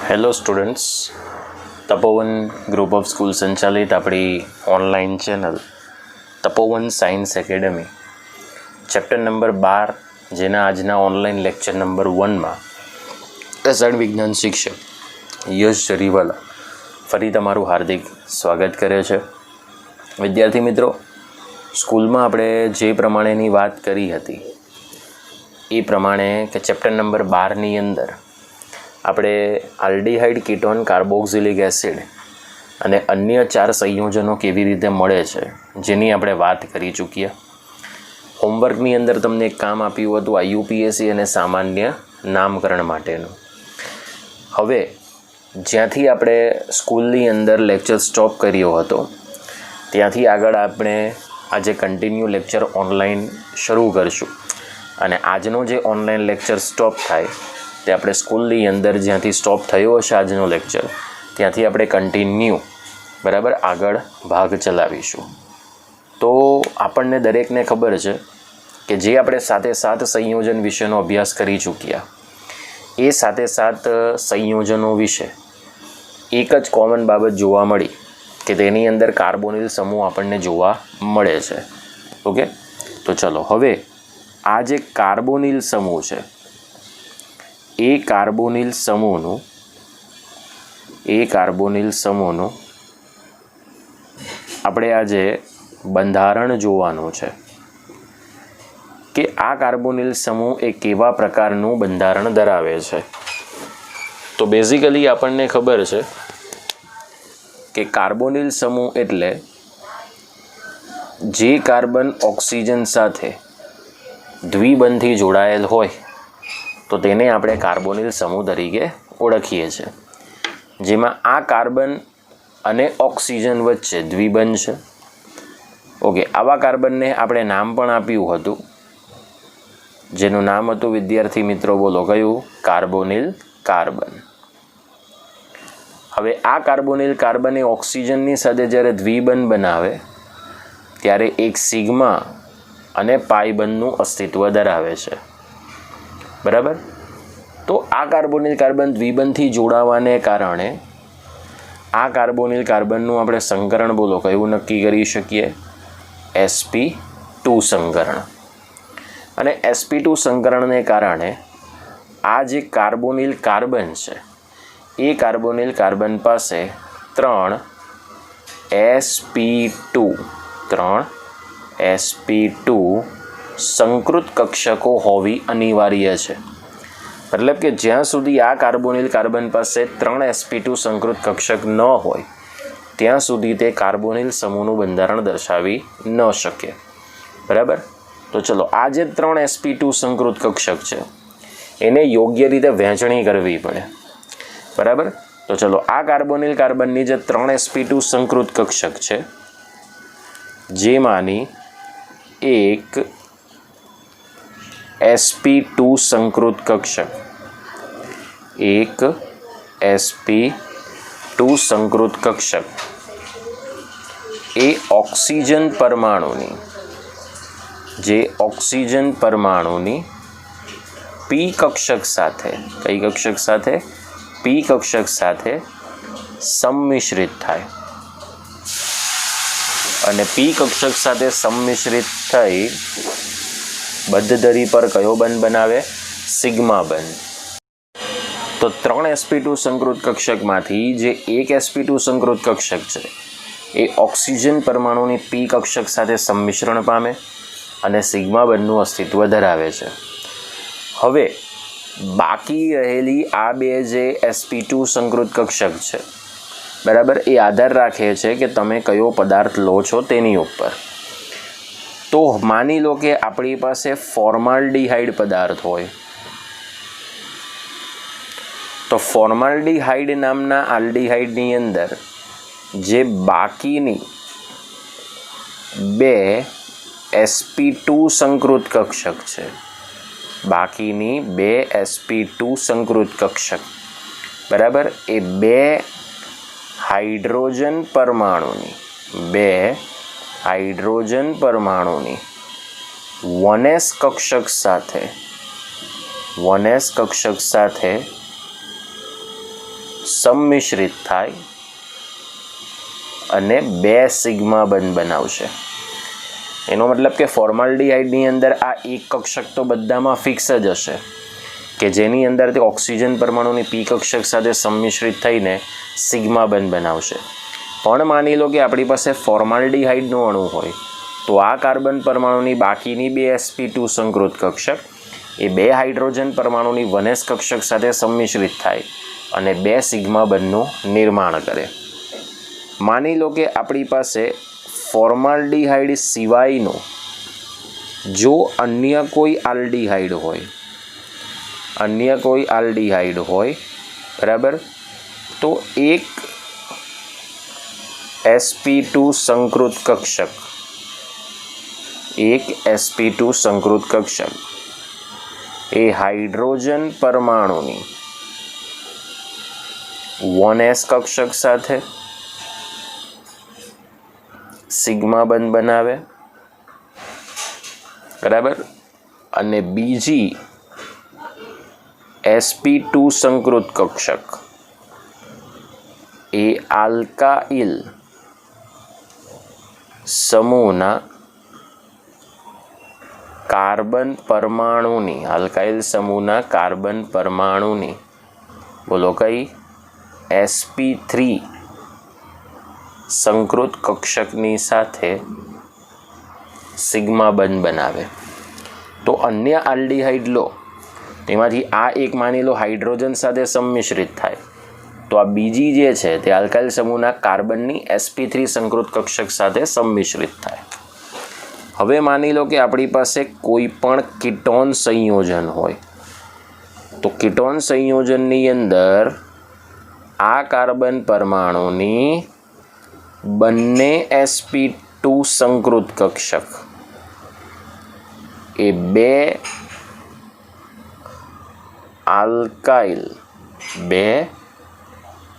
Hello students, Tapovan group of school સંચાલિત આપણી online channel તપોવન science academy chapter number 12 જેના આજના ઓનલાઈન લેક્ચર નંબર 1માં રસાયણ વિજ્ઞાન શિક્ષક યશ જરીવાલા ફરી તમારું હાર્દિક સ્વાગત કરે છે. વિદ્યાર્થી મિત્રો, સ્કૂલમાં આપણે જે પ્રમાણેની વાત કરી હતી એ પ્રમાણે કે ચેપ્ટર નંબર 12ની અંદર આપણે આલ્ડીહાઇડ, કીટોન, કાર્બોક્સિલિક એસિડ અને અન્ય 4 સંયોજનો કેવી રીતે મળે છે જેની આપણે વાત કરી ચૂક્યા. હોમવર્કની અંદર તમને એક કામ આપ્યું હતું IUPAC અને સામાન્ય નામકરણ માટેનું. હવે જ્યાંથી આપણે સ્કૂલની અંદર લેક્ચર સ્ટોપ કર્યો હતો ત્યાંથી આગળ આપણે આજે કન્ટિન્યુ લેક્ચર ઓનલાઈન શરૂ કરીશું અને આજનો જે ઓનલાઈન લેક્ચર સ્ટોપ થાય તે આપણે સ્કૂલની અંદર જ્યાંથી સ્ટોપ થયો હશે આજનો લેક્ચર ત્યાંથી આપણે કન્ટિન્યુ બરાબર આગળ ભાગ ચલાવીશું. તો આપણને દરેકને ખબર છે કે જે આપણે સાથે સાત સંયોજન વિશેનો અભ્યાસ કરી ચૂક્યા એ સાથે સાત સંયોજનો વિશે એક જ કોમન બાબત જોવા મળી કે તેની અંદર કાર્બોનિલ સમૂહ આપણને જોવા મળે છે. ઓકે, તો ચલો હવે આ જે કાર્બોનિલ સમૂહ છે એ કાર્બોનિલ સમૂહનું આપણે આજે બંધારણ જોવાનું છે કે આ કાર્બોનિલ સમૂહ એ કેવા પ્રકારનું બંધારણ ધરાવે છે. તો બેઝિકલી આપણને ખબર છે કે કાર્બોનિલ સમૂહ એટલે જે કાર્બન ઓક્સિજન સાથે દ્વિબંધથી જોડાયેલ હોય તો તેને આપણે કાર્બોનિલ સમૂહ તરીકે ઓળખીએ છીએ. જેમાં આ કાર્બન અને ઓક્સિજન વચ્ચે દ્વિબંધ છે. ઓકે, આવા કાર્બનને આપણે નામ પણ આપ્યું હતું જેનું નામ હતું, વિદ્યાર્થી મિત્રો બોલો કયું? Carbonyl carbon. હવે આ કાર્બોનિલ કાર્બન એ ઓક્સિજનની સાથે જ્યારે દ્વિબંધ બનાવે ત્યારે એક સિગ્મા અને પાઈ બંધનું અસ્તિત્વ ધરાવે છે. બરાબર? તો આ કાર્બોનિલ કાર્બન દ્વિબંધથી જોડાવાને કારણે આ કાર્બોનિલ કાર્બનનું આપણે સંકરણ બોલો કયું નક્કી કરી શકીએ? sp2 સંકરણ. અને sp2 સંકરણને કારણે આ જે કાર્બોનિલ કાર્બન છે એ કાર્બોનિલ કાર્બન પાસે 3 sp2 સંકૃત કક્ષકો હોવી અનિવાર્ય છે. મતલબ કે જ્યાં સુધી આ કાર્બોનિલ કાર્બન પાસે 3 sp2 સંકૃત કક્ષક ન હોય ત્યાં સુધી તે કાર્બોનિલ સમૂહનું બંધારણ દર્શાવી ન શકે. બરાબર? તો ચલો આ જે 3 sp2 સંકૃત કક્ષક છે એને યોગ્ય રીતે વહેંચણી કરવી પડે. બરાબર? તો ચલો આ કાર્બોનિલ કાર્બનની જે 3 sp2 સંકૃત કક્ષક છે જેમાંની એક sp2 સંકૃત કક્ષક એ ઓક્સિજન પરમાણુની p કક્ષક સાથે કઈ કક્ષક સાથે? p કક્ષક સાથે સંમિશ્રિત થાય અને p કક્ષક સાથે સંમિશ્રિત થઈ બદ્ધધરી પર કયો બંધ બનાવે? સિગ્મા બંધ. તો 3 sp2 સંકૃત કક્ષકમાંથી જે એક sp2 સંકૃત કક્ષક છે એ ઓક્સિજન પરમાણુની p કક્ષક સાથે સંમિશ્રણ પામે અને સિગ્મા બંધનું અસ્તિત્વ ધરાવે છે. હવે બાકી રહેલી આ બે જે sp2 સંકૃત કક્ષક છે બરાબર, એ આધાર રાખે છે કે તમે કયો પદાર્થ લો છો તેની ઉપર. તો માની લો કે આપણી પાસે ફોર્માલ્ડિહાઇડ પદાર્થ હોય તો ફોર્માલ્ડિહાઇડ નામના આલ્ડિહાઇડની અંદર જે બાકીની બે sp2 સંકૃત કક્ષક છે, બરાબર, એ બે હાઇડ્રોજન પરમાણુની 1s કક્ષક સાથે સંમિશ્રિત થાય અને 2 સિગ્મા બંધ બનાવશે. એનો મતલબ કે ફોર્માલ્ડિહાઇડની અંદર આ એક કક્ષક તો બધામાં ફિક્સ જ હશે કે જેની અંદર તે ઓક્સિજન પરમાણુની પી કક્ષક સાથે સંમિશ્રિત થઈને સિગ્મા બંધ બનાવશે. પણ માની લો કે આપણી પાસે ફોર્માલ્ડિહાઇડનો અણુ હોય તો આ કાર્બન પરમાણુની બાકીની 2 sp2 સંકૃત કક્ષક એ 2 હાઇડ્રોજન પરમાણુની 1s કક્ષક સાથે સંમિશ્રિત થાય અને 2 સિગ્મા બંધનું નિર્માણ કરે. માની લો કે આપણી પાસે ફોર્માલ્ડિહાઇડ સિવાયનો જો અન્ય કોઈ આલ્ડિહાઇડ હોય બરાબર, તો એક sp2 સંકૃત કક્ષક એ હાઇડ્રોજન પરમાણુની 1s કક્ષક સાથે સિગ્મા બંધ બનાવે બરાબર, અને બીજી sp2 સંકૃત કક્ષક એ આલ્કાઇલ સમૂહના કાર્બન પરમાણુની બોલો કઈ sp3 સંકૃત કક્ષકની સાથે સિગ્મા બંધ બનાવે. તો અન્ય આલ્ડિહાઇડ લો તેમાંથી આ એક માની લો હાઇડ્રોજન સાથે સંમિશ્રિત થાય તો આ બીજી જે છે તે આલ્કાઇલ સમૂહના કાર્બનની sp3 સંકૃત કક્ષક સાથે સંમિશ્રિત થાય. હવે માની લો કે આપણી પાસે કોઈ પણ કીટોન સંયોજન હોય તો કીટોન સંયોજનની અંદર આ કાર્બન પરમાણુની બંને sp2 સંકૃત કક્ષક એ 2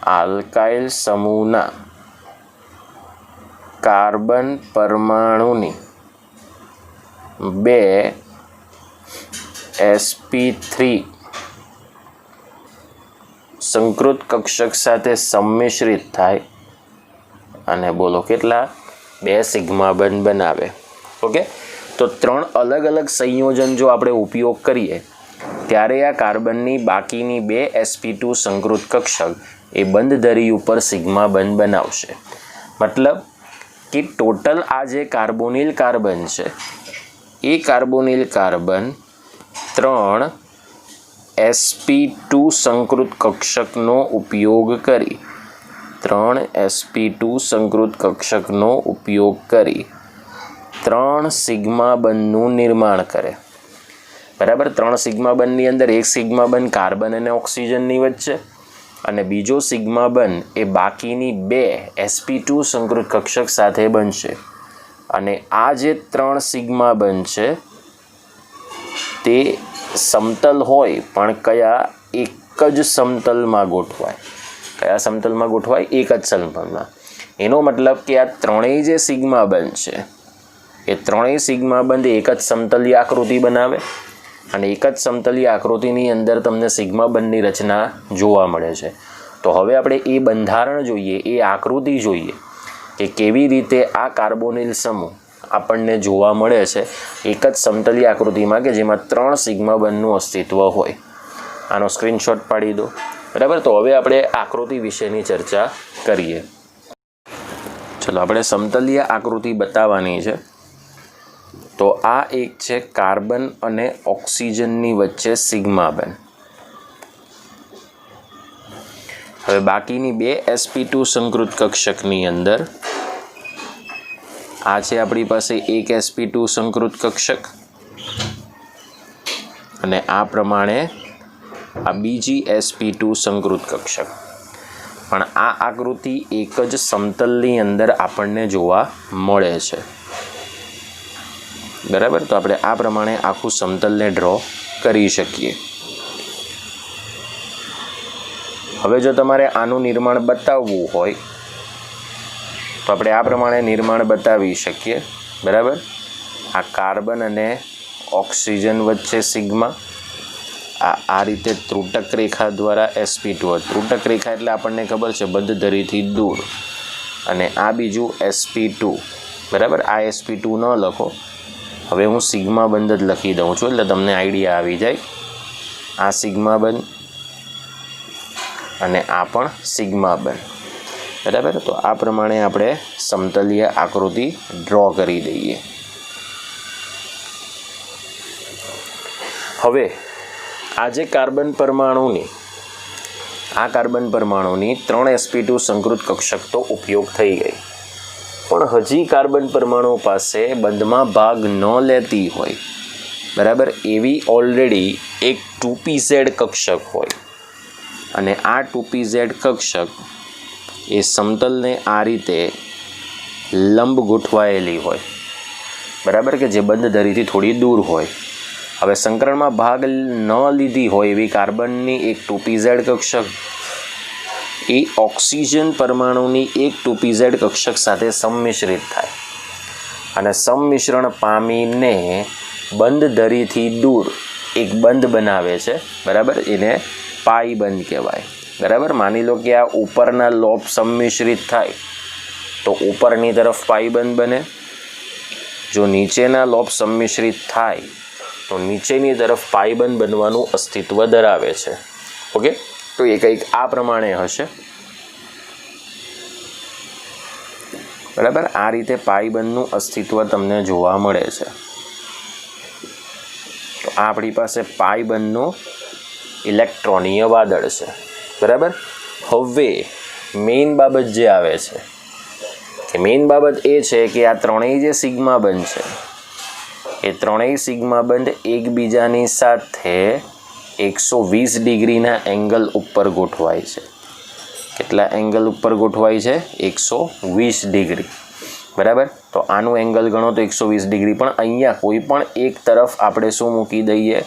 આલ્કાઇલ સમૂહના કાર્બન પરમાણુની 2 sp3 સંકૃત કક્ષક સાથે સંમિશ્રિત થાય અને બોલો કેટલા 2 સિગ્મા બંધ બનાવે. ઓકે, તો 3 અલગ અલગ સંયોજન જો આપણે ઉપયોગ કરીએ ત્યારે આ કાર્બનની બાકીની 2 sp2 સંકૃત કક્ષક એ બંધ ધરી ઉપર સિગ્મા બંધ બનાવશે. મતલબ કે ટોટલ આ જે કાર્બોનિલ કાર્બન છે એ કાર્બોનિલ કાર્બન 3 sp2 સંકૃત કક્ષકનો ઉપયોગ કરી 3 સિગ્મા બંધનું નિર્માણ કરે બરાબર. 3 સિગ્મા બંધની અંદર એક સિગ્મા બંધ કાર્બન અને ઓક્સિજનની વચ્ચે અને બીજો સિગ્મા બંધ એ બાકીની 2 sp2 સંકૃત કક્ષક સાથે બનશે. અને આ જે 3 સિગ્મા બંધ છે તે સમતલ હોય પણ કયા એક જ સમતલમાં ગોઠવાય. એક જ સમતલમાં. એનો મતલબ કે આ ત્રણેય જે સિગ્મા બંધ છે એ ત્રણેય સિગ્મા બંધ એક જ સમતલીય આકૃતિ બનાવે અને એક જ સમતલીય આકૃતિની અંદર તમને સિગ્મા બંધની રચના જોવા મળે છે. તો હવે આપણે એ બંધારણ જોઈએ, એ આકૃતિ જોઈએ કે કેવી રીતે આ કાર્બોનિલ સમૂહ આપણને જોવા મળે છે એક જ સમતલીય આકૃતિમાં કે જેમાં 3 સિગ્મા બંધનું અસ્તિત્વ હોય. આનો સ્ક્રીનશોટ પાડી દો બરાબર. તો હવે આપણે આકૃતિ વિશેની ચર્ચા કરીએ. ચલો આપણે સમતલીય આકૃતિ બતાવવાની છે. તો આ એક છે કાર્બન અને ઓક્સિજનની વચ્ચે સિગ્મા બંધ. હવે બાકીની 2 sp2 સંકૃત કક્ષકની અંદર આ છે આપણી પાસે એક sp2 સંકૃત કક્ષક અને આ પ્રમાણે આ બીજી sp2 સંકૃત કક્ષક. પણ આ આકૃતિ એક જ સમતલની અંદર આપણને જોવા મળે છે બરાબર. તો આપણે આ પ્રમાણે આખું સમતલને ડ્રો કરી શકીએ. હવે જો તમારે આનું નિર્માણ બતાવવું હોય તો આપણે આ પ્રમાણે નિર્માણ બતાવી શકીએ બરાબર. આ કાર્બન અને ઓક્સિજન વચ્ચે સિગ્મા, આ રીતે ત્રુટક રેખા દ્વારા sp2 ત્રુટક રેખા એટલે આપણને ખબર છે બંધ ધરીથી દૂર, અને આ બીજું sp2 બરાબર. આ sp2 ન લખો, હવે હું સિગ્મા બંધ જ લખી દઉં છું એટલે તમને આઈડિયા આવી જાય. આ સિગ્મા બંધ અને આ પણ સિગ્મા બંધ બરાબર. તો આ પ્રમાણે આપણે સમતલીય આકૃતિ ડ્રો કરી દઈએ. હવે આ કાર્બન પરમાણુની 3 sp2 સંકૃત કક્ષક તો ઉપયોગ થઈ ગઈ, પણ હજી કાર્બન પરમાણુ પાસે બંધમાં ભાગ ન લેતી હોય બરાબર એવી ઓલરેડી એક 2pz કક્ષક હોય, અને આ 2pz કક્ષક એ સમતલને આ રીતે લંબ ગોઠવાયેલી હોય બરાબર, કે જે બંધ ધરીથી થોડી દૂર હોય. હવે સંકરણમાં ભાગ ન લીધી હોય એવી કાર્બનની એક 2pz કક્ષક એ ઓક્સિજન પરમાણુની એક 2pz કક્ષક સાથે સંમિશ્રિત થાય, અને સંમિશ્રણ પામીને બંધ ધરીથી દૂર એક બંધ બનાવે છે બરાબર. એને પાઈ બંધ કહેવાય બરાબર. માની લો કે આ ઉપરના લોબ સંમિશ્રિત થાય તો ઉપરની તરફ પાઈ બંધ બને, જો નીચેના લોબ સંમિશ્રિત થાય તો નીચેની તરફ પાઈબંધ બનવાનું અસ્તિત્વ ધરાવે છે. ઓકે, તો એ કંઈક આ પ્રમાણે હશે બરાબર. આ રીતે પાઈબંધનું અસ્તિત્વ તમને જોવા મળે છે. તો આ આપણી પાસે પાઈબંધનું ઇલેક્ટ્રોનીય વાદળ છે બરાબર. હવે મેઇન બાબત જે આવે છે કે મેઇન બાબત એ છે કે આ ત્રણેય જે સિગ્મા બંધ છે એ ત્રણેય સિગ્મા બંધ એકબીજાની સાથે 120 ડિગ્રીના એંગલ ઉપર ગોઠવાય છે. કેટલા એંગલ ઉપર ગોઠવાય છે? 120 ડિગ્રી બરાબર. તો આનું એંગલ ગણો તો 120 ડિગ્રી, પણ અહીંયા કોઈ પણ એક તરફ આપણે શું મૂકી દઈએ?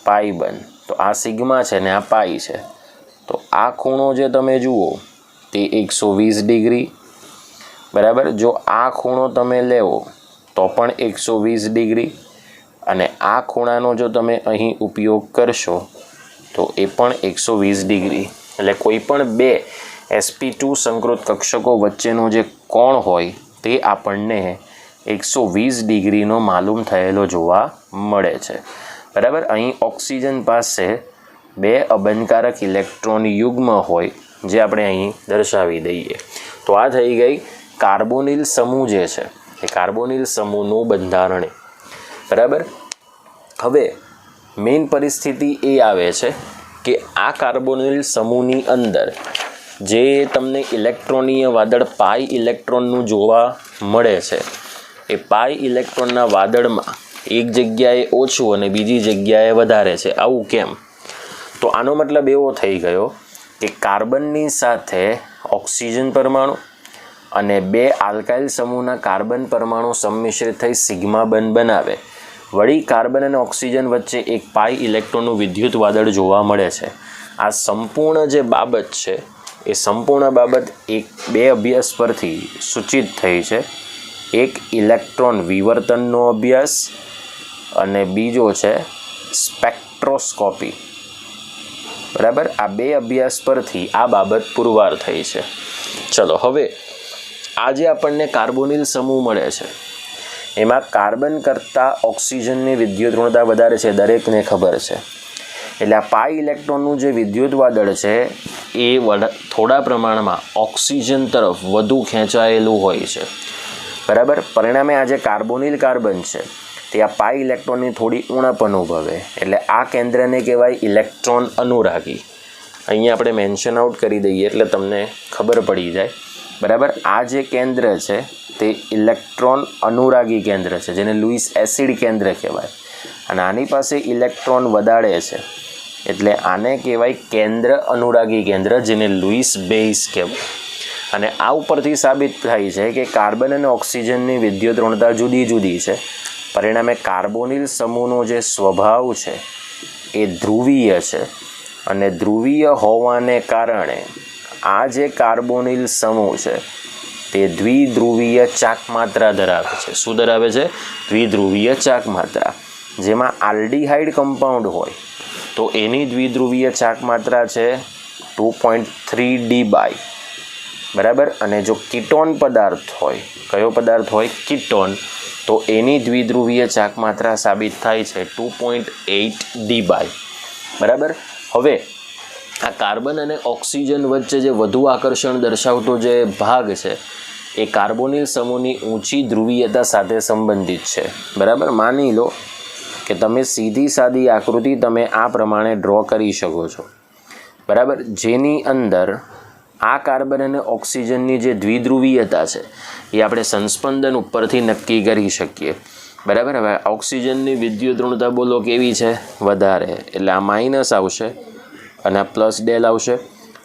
પાઈ બંધ. તો આ સિગ્મા છે ને આ પાઈ છે, તો આ ખૂણો જે તમે જુઓ તે 120 ડિગ્રી બરાબર. જો આ ખૂણો તમે લેવો તો પણ 120 ડિગ્રી, અને આ ખૂણાનો જો તમે અહીં ઉપયોગ કરશો તો એ પણ 120 ડિગ્રી. એટલે કોઈ પણ બે sp2 સંકૃત કક્ષકો વચ્ચેનો જે કોણ હોય તે આપણને 120 ડિગ્રીનો માલુમ થયેલો જોવા મળે છે બરાબર. અહીં ઓક્સિજન પાસે 2 અબંધકારક ઇલેક્ટ્રોન યુગ્મ હોય જે આપણે અહીં દર્શાવી દઈએ. તો આ થઈ ગઈ કાર્બોનિલ સમૂહ જે છે એ કાર્બોનિલ સમૂહનું બંધારણ બરાબર. હવે મેઇન પરિસ્થિતિ એ આવે છે કે આ કાર્બોનિલ સમૂહની અંદર જે તમને ઇલેક્ટ્રોનીય વાદળ પાઈ ઇલેક્ટ્રોનનું જોવા મળે છે એ પાઈ ઇલેક્ટ્રોનના વાદળમાં એક જગ્યાએ ઓછું અને બીજી જગ્યાએ વધારે છે. આવું કેમ? તો આનો મતલબ એવો થઈ ગયો કે કાર્બનની સાથે ઓક્સિજન પરમાણુ અને 2 આલ્કાઇલ સમૂહના કાર્બન પરમાણુ સંમિશ્રિત થઈ સિગ્મા બંધ બનાવે. વળી કાર્બન અને ઓક્સિજન વચ્ચે એક પાઈ ઇલેક્ટ્રોનનું વિદ્યુત વાદળ જોવા મળે છે. આ સંપૂર્ણ જે બાબત છે એ સંપૂર્ણ બાબત 2 અભ્યાસ પરથી સૂચિત થઈ છે. એક ઇલેક્ટ્રોન વિવર્તનનો અભ્યાસ અને બીજો છે સ્પેક્ટ્રોસ્કોપી બરાબર. આ 2 અભ્યાસ પરથી આ બાબત પુરવાર થઈ છે. ચલો, હવે આજે આપણને કાર્બોનિલ સમૂહ મળે છે એમાં કાર્બન કરતાં ઓક્સિજનની વિદ્યુત ઋણતા વધારે છે, દરેકને ખબર છે. એટલે આ પાઈ ઇલેક્ટ્રોનનું જે વિદ્યુત વાદળ છે એ થોડા પ્રમાણમાં ઓક્સિજન તરફ વધુ ખેંચાયેલું હોય છે બરાબર. પરિણામે આ જે કાર્બોનિલ કાર્બન છે તે આ પાઈ ઇલેક્ટ્રોનની થોડી ઉણપ અનુભવે, એટલે આ કેન્દ્રને કહેવાય ઇલેક્ટ્રોન અનુરાગી. અહીંયા આપણે મેન્શન આઉટ કરી દઈએ એટલે તમને ખબર પડી જાય બરાબર. આ જે કેન્દ્ર છે તે ઇલેક્ટ્રોન અનુરાગી કેન્દ્ર છે, જેને લુઈસ એસિડ કેન્દ્ર કહેવાય, અને આની પાસે ઇલેક્ટ્રોન વધારે છે એટલે આને કહેવાય કેન્દ્ર અનુરાગી કેન્દ્ર, જેને લુઈસ બેઝ કહેવાય. અને આ ઉપરથી સાબિત થાય છે કે કાર્બન અને ઓક્સિજનની વિદ્યુત ઋણતા જુદી જુદી છે. પરિણામે કાર્બોનિલ સમૂહનો જે સ્વભાવ છે એ ધ્રુવીય છે, અને ધ્રુવીય હોવાને કારણે આ જે કાર્બોનિલ સમૂહ છે તે દ્વિધ્રુવીય ચાકમાત્રા ધરાવે છે. શું ધરાવે છે? દ્વિધ્રુવીય ચાકમાત્રા. જેમાં આલ્ડીહાઇડ કમ્પાઉન્ડ હોય તો એની દ્વિધ્રુવીય ચાક માત્રા છે 2.3 ડી બાય, બરાબર. અને જો કીટોન પદાર્થ હોય, કયો પદાર્થ હોય? કીટોન, તો એની દ્વિધ્રુવીય ચાક માત્રા સાબિત થાય છે 2.8 ડી બાય, બરાબર. હવે આ કાર્બન અને ઓક્સિજન વચ્ચે જે વધુ આકર્ષણ દર્શાવતો જે ભાગ છે એ કાર્બોનિલ સમૂહની ઊંચી ધ્રુવીયતા સાથે સંબંધિત છે, બરાબર. માની લો કે તમે સીધી સાદી આકૃતિ તમે આ પ્રમાણે ડ્રો કરી શકો છો, બરાબર, જેની અંદર આ કાર્બન અને ઓક્સિજનની જે દ્વિધ્રુવીયતા છે એ આપણે સંસ્પંદન ઉપરથી નક્કી કરી શકીએ, બરાબર. હવે ઓક્સિજનની વિદ્યુત ઋણતા બોલો કેવી છે? વધારે, એટલે આ માઇનસ આવશે અને આ પ્લસ ડેલ આવશે.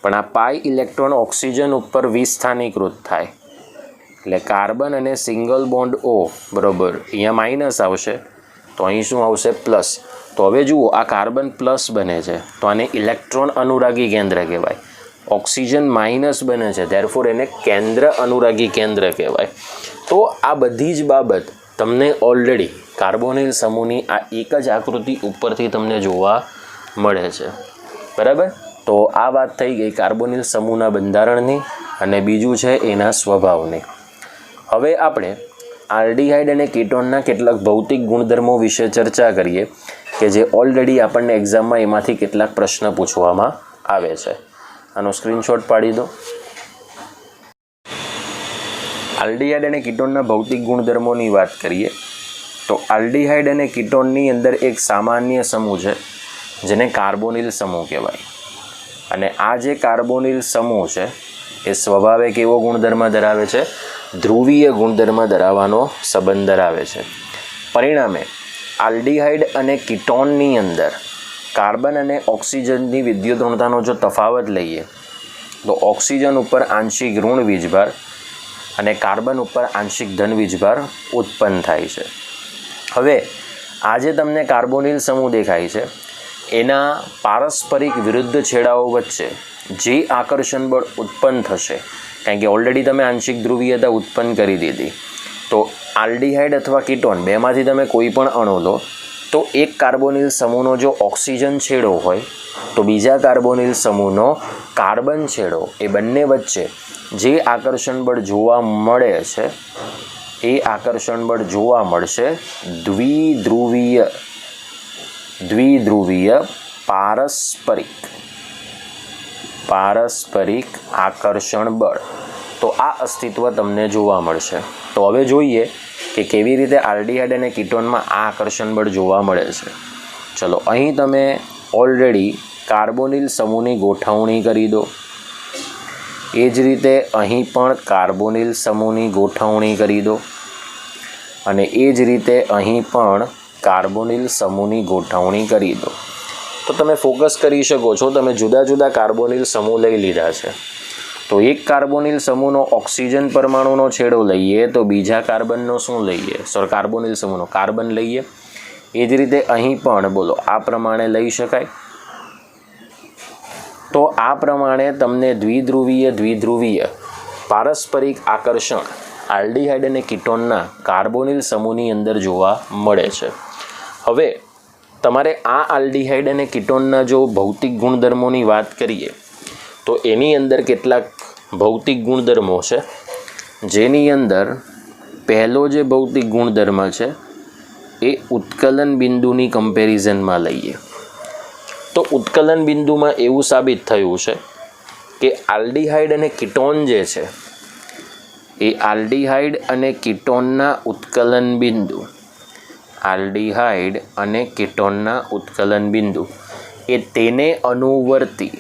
પણ આ પાઈ ઇલેક્ટ્રોન ઓક્સિજન ઉપર વિસ્થાનીકૃત થાય, એટલે કાર્બન અને સિંગલ બોન્ડ O, બરાબર, અહીંયા માઇનસ આવશે, તો અહીં શું આવશે? પ્લસ. તો હવે જુઓ, આ કાર્બન પ્લસ બને છે તો આને ઇલેક્ટ્રોન અનુરાગી કેન્દ્ર કહેવાય. ઓક્સિજન માઇનસ બને છે, ધેરફોર એને કેન્દ્ર અનુરાગી કેન્દ્ર કહેવાય. તો આ બધી જ બાબત તમને ઓલરેડી કાર્બોનિલ સમૂહની આ એક જ આકૃતિ ઉપરથી તમને જોવા મળે છે, બરાબર. તો આ વાત થઈ ગઈ કાર્બોનિલ સમૂહના બંધારણની, અને બીજું છે એના સ્વભાવની. હવે આપણે આલ્ડીહાઇડ અને કીટોનના કેટલાક ભૌતિક ગુણધર્મો વિશે ચર્ચા કરીએ કે જે ઓલરેડી આપણને એક્ઝામમાં એમાંથી કેટલાક પ્રશ્ન પૂછવામાં આવે છે. આનો સ્ક્રીનશોટ પાડી દો. આલ્ડીહાઇડ અને કીટોનના ભૌતિક ગુણધર્મોની વાત કરીએ તો આલ્ડીહાઇડ અને કીટોનની અંદર એક સામાન્ય સમૂહ છે જેને કાર્બોનિલ સમૂહ કહેવાય. અને આ જે કાર્બોનિલ સમૂહ છે એ સ્વભાવે કેવો ગુણધર્મ ધરાવે છે? ધ્રુવીય ગુણધર્મ ધરાવવાનો સંબંધ ધરાવે છે. પરિણામે આલ્ડીહાઇડ અને કીટોનની અંદર કાર્બન અને ઓક્સિજનની વિદ્યુત ઋણતાનો જો તફાવત લઈએ તો ઓક્સિજન ઉપર આંશિક ઋણ વીજભાર અને કાર્બન ઉપર આંશિક ધન વીજભાર ઉત્પન્ન થાય છે. હવે આ જે તમને કાર્બોનિલ સમૂહ દેખાય છે એના પારસ્પરિક વિરુદ્ધ છેડાઓ વચ્ચે જે આકર્ષણ બળ ઉત્પન્ન થશે, કારણ કે ઓલરેડી તમે આંશિક ધ્રુવીયતા ઉત્પન્ન કરી દીધી, તો આલ્ડીહાઇડ અથવા કીટોન બેમાંથી તમે કોઈ પણ અણુ લો તો એક કાર્બોનિલ સમૂહનો જો ઓક્સિજન છેડો હોય તો બીજા કાર્બોનિલ સમૂહનો કાર્બન છેડો, એ બંને વચ્ચે જે આકર્ષણ બળ જોવા મળે છે એ આકર્ષણ બળ જોવા મળશે દ્વિધ્રુવીય પારસ્પરિક આકર્ષણ બળ. તો આ અસ્તિત્વ તમને જોવા મળશે. તો હવે જોઈએ કે કેવી રીતે આલ્ડીહાઇડ અને કીટોનમાં આ આકર્ષણ બળ જોવા મળે છે. ચલો, અહીં તમે ઓલરેડી કાર્બોનિલ સમૂહની ગોઠવણી કરી દો. એ જ રીતે અહીં પણ કાર્બોનિલ સમૂહની ગોઠવણી કરી દો, અને એ જ રીતે અહીં પણ કાર્બોનિલ સમૂહની ગોઠવણી કરી દો. તો તમે ફોકસ કરી શકો છો, તમે જુદા જુદા કાર્બોનિલ સમૂહ લઈ લીધા છે. તો એક કાર્બોનિલ સમૂહનો ઓક્સિજન પરમાણુનો છેડો લઈએ તો બીજા કાર્બનનો શું લઈએ? કાર્બોનિલ સમૂહનો કાર્બન લઈએ. એ જ રીતે અહીં પણ બોલો આ પ્રમાણે લઈ શકાય. તો આ પ્રમાણે તમને દ્વિધ્રુવીય પારસ્પરિક આકર્ષણ આલ્ડીહાઇડ અને કીટોનના કાર્બોનિલ સમૂહની અંદર જોવા મળે છે. હવે તમારે આ આલ્ડીહાઇડ અને કીટોનના જો ભૌતિક ગુણધર્મોની વાત કરીએ તો એની અંદર કેટલાક ભૌતિક ગુણધર્મો છે, જેની અંદર પહેલો જે ભૌતિક ગુણધર્મ છે એ ઉત્કલન બિંદુની કમ્પેરિઝનમાં લઈએ તો ઉત્કલન બિંદુમાં એવું સાબિત થયું છે કે આલ્ડીહાઇડ અને કીટોન જે છે એ આલ્ડીહાઇડ અને કીટોનના ઉત્કલન બિંદુ એ તેને અનુવર્તી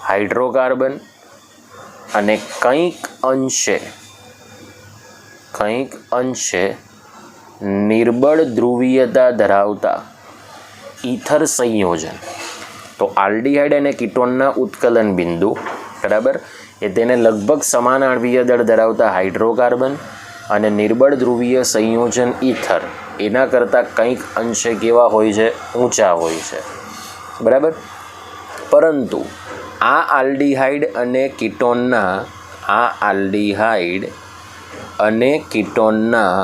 હાઇડ્રોકાર્બન અને કંઈક અંશે નિર્બળ ધ્રુવીયતા ધરાવતા ઈથર સંયોજન. તો આલ્ડીહાઇડ અને કીટોનના ઉત્કલન બિંદુ, બરાબર, એ તેને લગભગ સમાન આણ્વીય દળ ધરાવતા હાઇડ્રોકાર્બન અને નિર્બળ ધ્રુવીય સંયોજન ઈથર એના કરતાં કંઈક અંશે કેવા હોય છે? ઊંચા હોય છે, બરાબર. પરંતુ આ આલ્ડીહાઇડ અને કીટોનના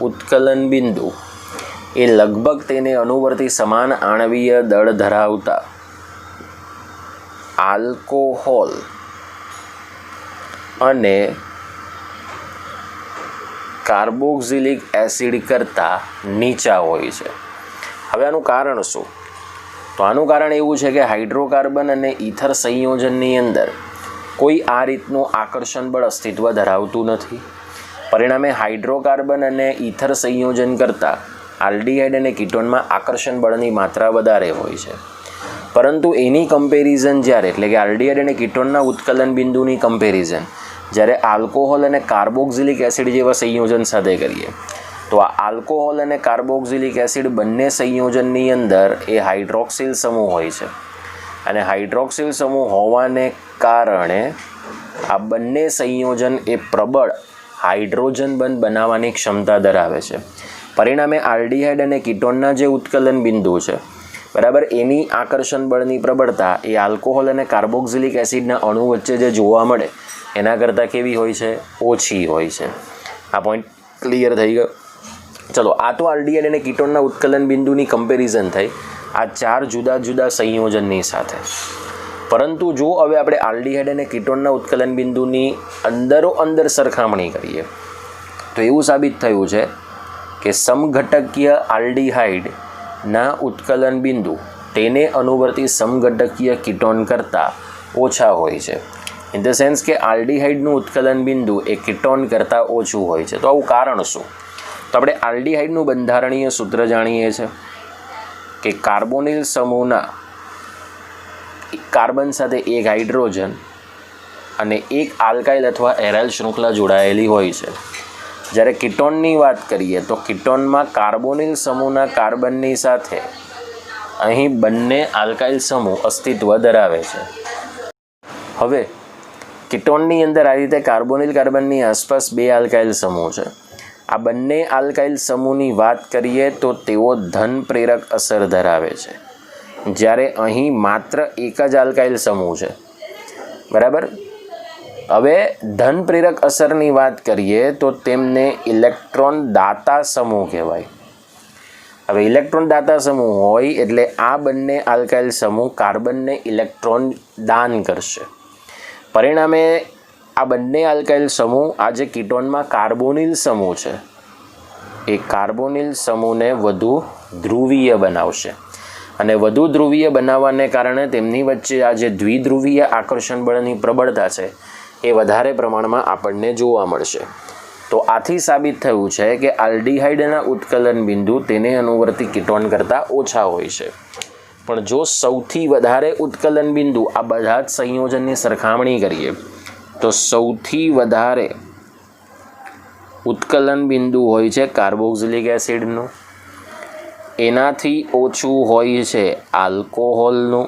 ઉત્કલન બિંદુ એ લગભગ તેને અનુવર્તી સમાન આણવીય દળ ધરાવતા આલ્કોહોલ અને કાર્બોક્સિલિક એસિડ કરતાં નીચા હોય છે. હવે આનું કારણ શું? તો આનું કારણ એવું છે કે હાઇડ્રોકાર્બન અને ઇથર સંયોજનની અંદર કોઈ આ રીતનું આકર્ષણ બળ અસ્તિત્વ ધરાવતું નથી. પરિણામે હાઇડ્રોકાર્બન અને ઇથર સંયોજન કરતાં આલ્ડીહાઇડ અને કીટોનમાં આકર્ષણ બળની માત્રા વધારે હોય છે. પરંતુ એની કમ્પેરિઝન જ્યારે, એટલે કે આલ્ડીહાઇડ અને કીટોનના ઉત્કલન બિંદુની કમ્પેરિઝન જ્યારે આલ્કોહોલ અને કાર્બોક્સિલિક એસિડ જેવા સંયોજન સાથે કરીએ તો આ આલ્કોહોલ અને કાર્બોક્સિલિક એસિડ બંને સંયોજનની અંદર એ હાઇડ્રોક્સિલ સમૂહ હોય છે અને હાઇડ્રોક્સિલ સમૂહ હોવાને કારણે આ બંને સંયોજન એ પ્રબળ હાઇડ્રોજન બંધ બનાવવાની ક્ષમતા ધરાવે છે. પરિણામે આલ્ડીહાઇડ અને કીટોનના જે ઉત્કલન બિંદુ છે બરાબર, એની આકર્ષણ બળની પ્રબળતા એ આલ્કોહોલ અને કાર્બોક્સિલિક એસિડના અણુ વચ્ચે જે જોવા મળે એના કરતાં કેવી હોય છે? ઓછી હોય છે. આ પોઈન્ટ ક્લિયર થઈ ગયો. ચલો, આ તો આલ્ડીહાઇડ અને કીટોનના ઉત્કલન બિંદુની કમ્પેરિઝન થઈ આ 4 જુદા જુદા સંયોજનની સાથે. પરંતુ જો હવે આપણે આલ્ડીહાઇડ અને કીટોનના ઉત્કલન બિંદુની અંદર સરખામણી કરીએ તો એવું સાબિત થયું છે કે સમઘટકીય આલ્ડીહાઇડના ઉત્કલન બિંદુ તેને અનુવર્તી સમઘટકીય કીટોન કરતાં ઓછા હોય છે. ઇન ધ સેન્સ કે આલ્ડીહાઇડનું ઉત્કલન બિંદુ એ કીટોન કરતાં ઓછું હોય છે. તો આવું કારણ શું? તો આપણે આલ્ડીહાઇડનું બંધારણીય સૂત્ર જાણીએ છીએ કે કાર્બોનિલ સમૂહના કાર્બન સાથે એક હાઇડ્રોજન અને એક આલ્કાઇલ અથવા એરાઇલ શૃંખલા જોડાયેલી હોય છે. જ્યારે કીટોનની વાત કરીએ તો કીટોનમાં કાર્બોનિલ સમૂહના કાર્બનની સાથે અહીં બંને આલ્કાઇલ સમૂહ અસ્તિત્વ ધરાવે છે. હવે કીટોનની અંદર આ રીતે કાર્બોનિલ કાર્બનની આસપાસ 2 આલ્કાઇલ સમૂહ છે. આ બંને આલ્કાઇલ સમૂહની વાત કરીએ તો તેઓ ધન પ્રેરક અસર ધરાવે છે, જ્યારે અહીં માત્ર એક જ આલ્કાઇલ સમૂહ છે. બરાબર. હવે ધન પ્રેરક અસરની વાત કરીએ તો તેમને ઇલેક્ટ્રોન દાતા સમૂહ કહેવાય. હવે ઇલેક્ટ્રોન દાતા સમૂહ હોય એટલે આ બંને આલ્કાઇલ સમૂહ કાર્બનને ઇલેક્ટ્રોન દાન કરશે. પરિણામે આ બંને આલ્કાઇલ સમૂહ આ જે કીટોનમાં કાર્બોનિલ સમૂહ છે એ કાર્બોનિલ સમૂહને વધુ ધ્રુવીય બનાવશે અને વધુ ધ્રુવીય બનાવવાને કારણે તેમની વચ્ચે આ જે દ્વિધ્રુવીય આકર્ષણ બળની પ્રબળતા છે એ વધારે પ્રમાણમાં આપણને જોવા મળશે. તો આથી સાબિત થયું છે કે આલ્ડીહાઇડના ઉત્કલન બિંદુ તેને અનુવર્તી કીટોન કરતાં ઓછા હોય છે. પણ જો સૌથી વધારે ઉત્કલન બિંદુ આ બધા જ સંયોજનની સરખામણી કરીએ તો સૌથી વધારે ઉત્કલન બિંદુ હોય છે કાર્બોક્સિલિક એસિડનું, એનાથી ઓછું હોય છે આલ્કોહોલનું,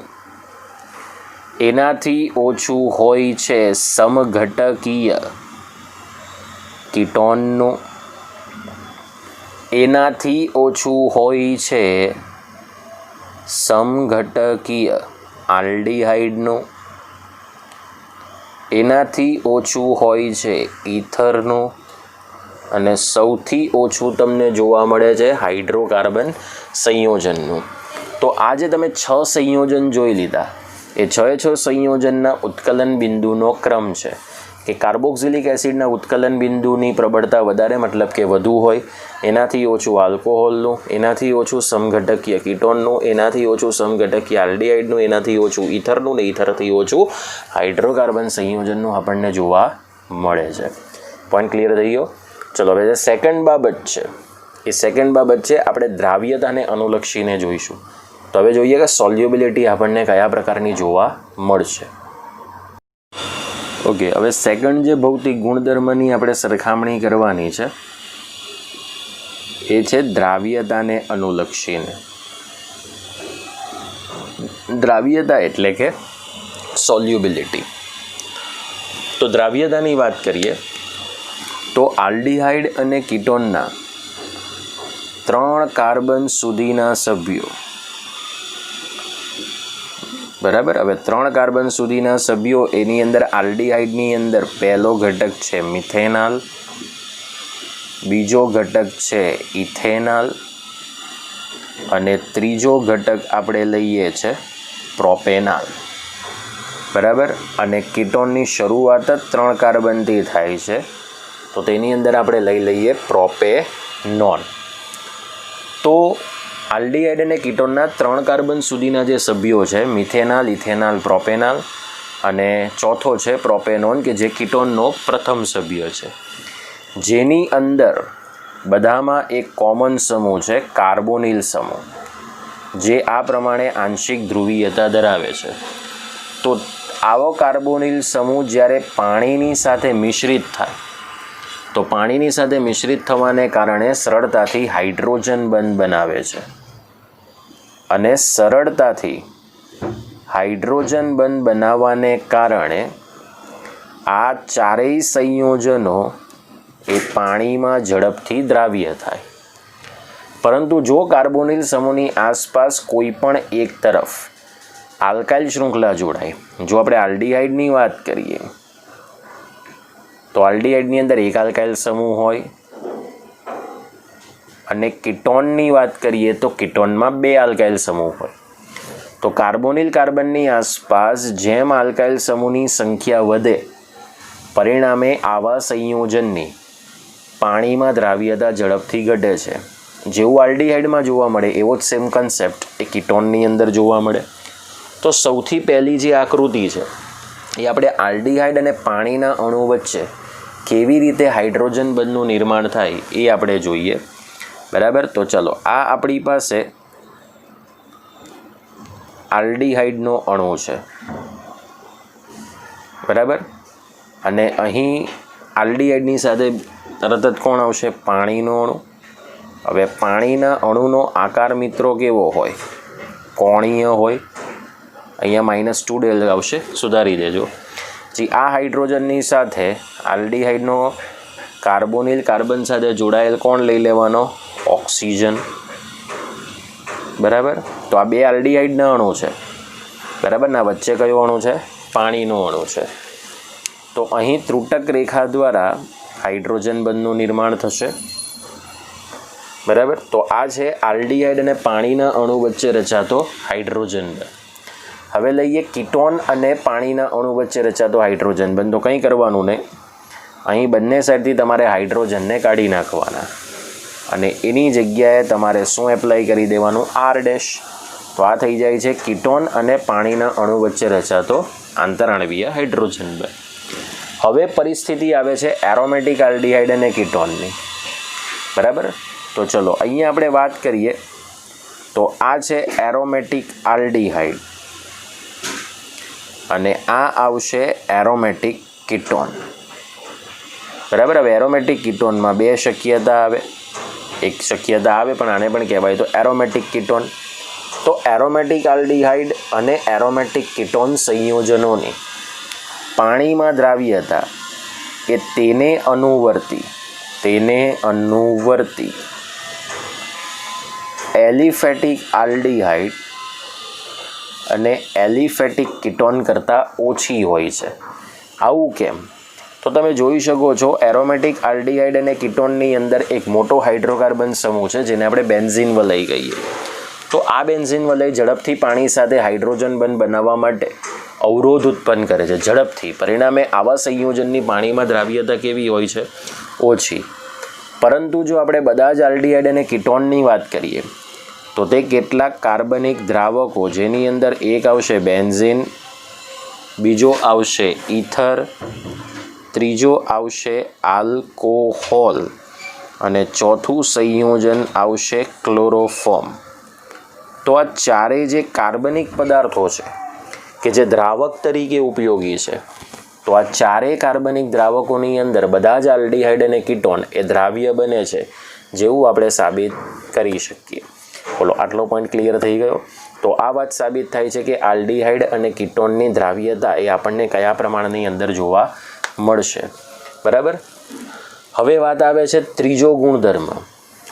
એનાથી ઓછું હોય છે સમઘટકીય કીટોનનું, એનાથી ઓછું હોય છે સમઘટકીય આલ્ડીહાઇડનું, એનાથી ઓછું હોય છે ઇથરનું અને સૌથી ઓછું તમને જોવા મળે છે હાઇડ્રોકાર્બન સંયોજનનું. તો આ જે તમે 6 સંયોજન જોઈ લીધા એ 6 સંયોજનના ઉત્કલન બિંદુનો ક્રમ છે કે કાર્બોક્સિલિક એસિડના ઉત્કલન બિંદુની પ્રબળતા વધારે, મતલબ કે વધુ હોય, એનાથી ઓછું આલ્કોહોલનું, એનાથી ઓછું સમઘટકીય કીટોનનું, એનાથી ઓછું સમઘટકીય આલ્ડીહાઇડનું, એનાથી ઓછું ઇથરનું ને ઇથરથી ઓછું હાઇડ્રોકાર્બન સંયોજનનું આપણને જોવા મળે છે. પોઈન્ટ ક્લિયર થઈ ગયો? ચલો, હવે જે સેકન્ડ બાબત છે એ સેકન્ડ બાબત છે આપણે દ્રાવ્યતાને અનુલક્ષીને જોઈશું. તો હવે જોઈએ કે સોલ્યુબિલિટી આપણને કયા પ્રકારની જોવા મળશે. ઓકે, હવે સેકન્ડ જે ભૌતિક ગુણધર્મની આપણે સરખામણી કરવાની છે એ છે દ્રાવ્યતાને અનુલક્ષીને. દ્રાવ્યતા એટલે કે સોલ્યુબિલિટી. તો દ્રાવ્યતાની વાત કરીએ તો આલ્ડીહાઇડ અને કીટોનના 3 કાર્બન સુધીના સભ્યો, બરાબર. હવે 3 કાર્બન સુધીના સભ્યો એની અંદર આલ્ડીહાઇડની અંદર પહેલો ઘટક છે મિથેનાલ, બીજો ઘટક છે ઇથેનાલ અને ત્રીજો ઘટક આપણે લઈએ છે પ્રોપેનાલ, બરાબર. અને કીટોનની શરૂઆત જ 3 કાર્બનથી થાય છે, તો તેની અંદર આપણે લઈ લઈએ પ્રોપેનોન. તો આલ્ડીહાઇડ અને કીટોનના 3 કાર્બન સુધીના જે સભ્યો છે, મિથેનાલ, ઇથેનાલ, પ્રોપેનાલ, અને ચોથો છે પ્રોપેનોન કે જે કીટોનનો પ્રથમ સભ્ય છે, જેની અંદર બધામાં એક કોમન સમૂહ છે કાર્બોનિલ સમૂહ, જે આ પ્રમાણે આંશિક ધ્રુવીયતા ધરાવે છે. તો આવો કાર્બોનિલ સમૂહ જ્યારે પાણીની સાથે મિશ્રિત થાય, તો પાણીની સાથે મિશ્રિત થવાને કારણે સરળતાથી હાઇડ્રોજન બંધ બનાવે છે, અને સરળતાથી હાઇડ્રોજન બંધ બનાવવાને કારણે આ ચારેય સંયોજનો એ પાણીમાં ઝડપથી દ્રાવ્ય થાય. પરંતુ જો કાર્બોનિલ સમૂહની આસપાસ કોઈ પણ એક તરફ આલ્કાઇલ શૃંખલા જોડાય, જો આપણે આલ્ડીહાઇડની વાત કરીએ તો આલ્ડીહાઇડની અંદર એક આલ્કાઇલ સમૂહ હોય, અને કીટોનની વાત કરીએ તો કીટોનમાં 2 આલ્કાઇલ સમૂહ હોય. તો કાર્બોનિલ કાર્બનની આસપાસ જેમ આલ્કાઇલ સમૂહની સંખ્યા વધે, પરિણામે આવા સંયોજનની પાણીમાં દ્રાવ્યતા ઝડપથી ઘટે છે. જેવું આલ્ડીહાઇડમાં જોવા મળે એવો જ સેમ કન્સેપ્ટ એ કીટોનની અંદર જોવા મળે. તો સૌથી પહેલી જે આકૃતિ છે એ આપણે આલ્ડીહાઇડ અને પાણીના અણુ વચ્ચે કેવી રીતે હાઇડ્રોજન બંધનું નિર્માણ થાય એ આપણે જોઈએ, બરાબર. તો ચલો, આ આપણી પાસે આલ્ડીહાઇડનો અણુ છે, બરાબર. અને અહીં આલ્ડીહાઇડની સાથે તરત જ કોણ આવશે? પાણીનો અણુ. હવે પાણીના અણુનો આકાર મિત્રો કેવો હોય? કોણીય હોય. અહીંયા -2 આવશે, સુધારી દેજો. જી, આ હાઇડ્રોજનની સાથે આલ્ડીહાઇડનો કાર્બોનિલ કાર્બન સાથે જોડાયેલ કોણ લઈ લેવાનો? ઓક્સિજન, બરાબર. તો આ 2 આલ્ડીહાઇડના અણુ છે, બરાબર. ના વચ્ચે કયો અણુ છે? પાણીનો અણુ છે. તો અહીં ત્રુટક રેખા દ્વારા હાઇડ્રોજન બંધનું નિર્માણ થશે, બરાબર. તો આ છે આલ્ડીહાઇડ અને પાણીના અણુ વચ્ચે રચાતો હાઇડ્રોજન બંધ. હવે લઈએ કીટોન અને પાણીના અણુ વચ્ચે રચાતો હાઇડ્રોજન બંધ. તો કંઈ કરવાનું નહીં, અહીં બંને સાઈડથી તમારે હાઇડ્રોજનને કાઢી નાખવાના, અને એની જગ્યાએ તમારે શું એપ્લાય કરી દેવાનું? R'. તો આ થઈ જાય છે કીટોન અને પાણીના અણુ વચ્ચે રચાતો આંતરાણવીય હાઇડ્રોજન બંધ. હવે પરિસ્થિતિ આવે છે એરોમેટિક આલ્ડીહાઇડ અને કીટોનની, બરાબર. તો ચલો, અહીંયા આપણે વાત કરીએ તો આ છે એરોમેટિક આલ્ડીહાઇડ અને આ આવશે એરોમેટિક કીટોન, બરાબર. હવે એરોમેટિક કીટોનમાં 2 શક્યતા આવે, એક શક્યતા આવે પણ આને પણ કહેવાય તો એરોમેટિક કીટોન. તો એરોમેટિક આલ્ડીહાઇડ અને એરોમેટિક કીટોન સંયોજનોની પાણીમાં દ્રાવ્યતા એ તેને અનુવર્તી એલિફેટિક આલ્ડીહાઇડ અને એલિફેટિક કીટોન કરતાં ઓછી હોય છે. આવું કેમ? તો તમે જોઈ શકો છો એરોમેટિક આલ્ડીહાઇડ અને કીટોનની અંદર એક મોટો હાઇડ્રોકાર્બન સમૂહ છે જેને આપણે બેન્ઝીન વલય કહીએ. તો આ બેન્ઝીન વલય ઝડપથી પાણી સાથે હાઇડ્રોજન બંધ બનાવવા માટે અવરોધ ઉત્પન્ન કરે છે ઝડપથી. પરિણામે આવા સંયોજનની પાણીમાં દ્રાવ્યતા કેવી હોય છે? ઓછી. પરંતુ જો આપણે બધા જ આલ્ડીહાઇડ અને કીટોનની વાત કરીએ તો તે કેટલાક કાર્બનિક દ્રાવકો, જેની અંદર એક આવશે બેન્ઝીન, બીજો આવશે ઈથર, ત્રીજો આવશે આલ્કોહોલ અને ચોથું સંયોજન આવશે ક્લોરોફોર્મ. તો આ ચારેય જે કાર્બનિક પદાર્થો છે કે જે દ્રાવક તરીકે ઉપયોગી છે, તો આ ચારેય કાર્બનિક દ્રાવકોની અંદર બધા જ આલ્ડીહાઇડ અને કીટોન એ દ્રાવ્ય બને છે, જેવું આપણે સાબિત કરી શકીએ. બોલો, આટલો પોઈન્ટ ક્લિયર થઈ ગયો? તો આ વાત સાબિત થાય છે કે આલ્ડીહાઇડ અને કીટોનની દ્રાવ્યતા એ આપણને કયા પ્રમાણની અંદર જોવા મળશે, બરાબર. હવે વાત આવે છે ત્રીજો ગુણધર્મ,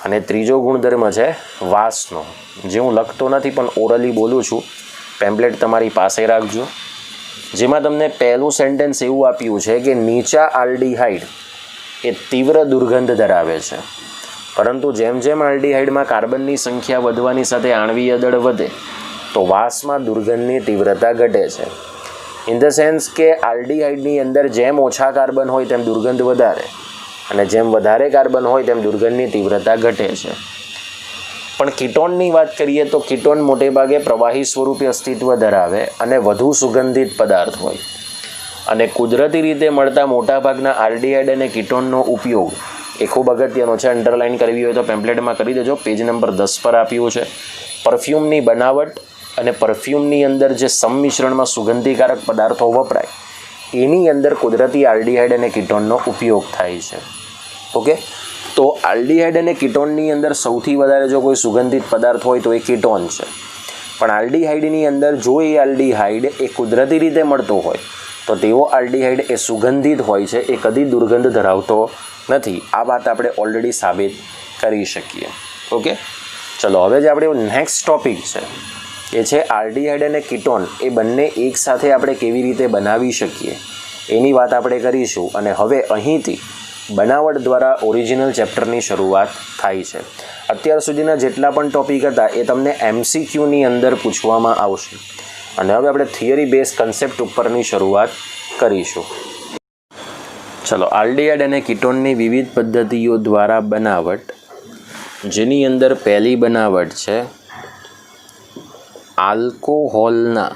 અને ત્રીજો ગુણધર્મ છે વાસનો, જે હું લખતો નથી પણ ઓરલી બોલું છું. પેમ્પલેટ તમારી પાસે રાખજો, જેમાં તમને પહેલું સેન્ટેન્સ એવું આપ્યું છે કે નીચા આલ્ડીહાઇડ એ તીવ્ર દુર્ગંધ ધરાવે છે, પરંતુ જેમ જેમ આલ્ડીહાઇડમાં કાર્બનની સંખ્યા વધવાની સાથે આણ્વીય દળ વધે તો વાસમાં દુર્ગંધની તીવ્રતા ઘટે છે. ઇન ધ સેન્સ કે આલ્ડીહાઇડની અંદર જેમ ઓછા કાર્બન હોય તેમ દુર્ગંધ વધારે અને જેમ વધારે કાર્બન હોય તેમ દુર્ગંધની તીવ્રતા ઘટે છે. પણ કીટોનની વાત કરીએ તો કીટોન મોટે ભાગે પ્રવાહી સ્વરૂપે અસ્તિત્વ ધરાવે અને વધુ સુગંધિત પદાર્થ હોય અને કુદરતી રીતે મળતા મોટાભાગના આલ્ડીહાઇડ અને કીટોનનો ઉપયોગ એ ખૂબ અગત્યનો છે. અંડરલાઇન કરવી હોય તો પેમ્પલેટમાં કરી દેજો. પેજ નંબર 10 પર આપ્યું છે. પરફ્યુમની બનાવટ અને પરફ્યુમની અંદર જે સંમિશ્રણમાં સુગંધીકારક પદાર્થો વપરાય એની અંદર કુદરતી આલ્ડીહાઇડ અને કીટોનનો ઉપયોગ થાય છે. ઓકે, તો આલ્ડીહાઇડ અને કીટોનની અંદર સૌથી વધારે જો કોઈ સુગંધિત પદાર્થ હોય તો એ કીટોન છે. પણ આલ્ડીહાઇડની અંદર જો એ આલ્ડીહાઇડ એ કુદરતી રીતે મળતો હોય તો તેવો આલ્ડીહાઇડ એ સુગંધિત હોય છે, એ કદી દુર્ગંધ ધરાવતો નથી. આ વાત આપણે ઓલરેડી સાબિત કરી શકીએ. ઓકે, ચલો હવે જે આપણે નેક્સ્ટ ટોપિક છે એ છે આલ્ડીહાઇડ અને કીટોન એ બંને એકસાથે આપણે કેવી રીતે બનાવી શકીએ એની વાત આપણે કરીશું. અને હવે અહીંથી બનાવટ દ્વારા ઓરિજિનલ ચેપ્ટરની શરૂઆત થાય છે. અત્યાર સુધીના જેટલા પણ ટોપિક હતા એ તમને MCQની અંદર પૂછવામાં આવશે અને હવે આપણે થિયરી બેઝ કન્સેપ્ટ ઉપરની શરૂઆત કરીશું. ચલો, આલ્ડીહાઇડ અને કીટોનની વિવિધ પદ્ધતિઓ દ્વારા બનાવટ, જેની અંદર પહેલી બનાવટ છે આલ્કોહોલના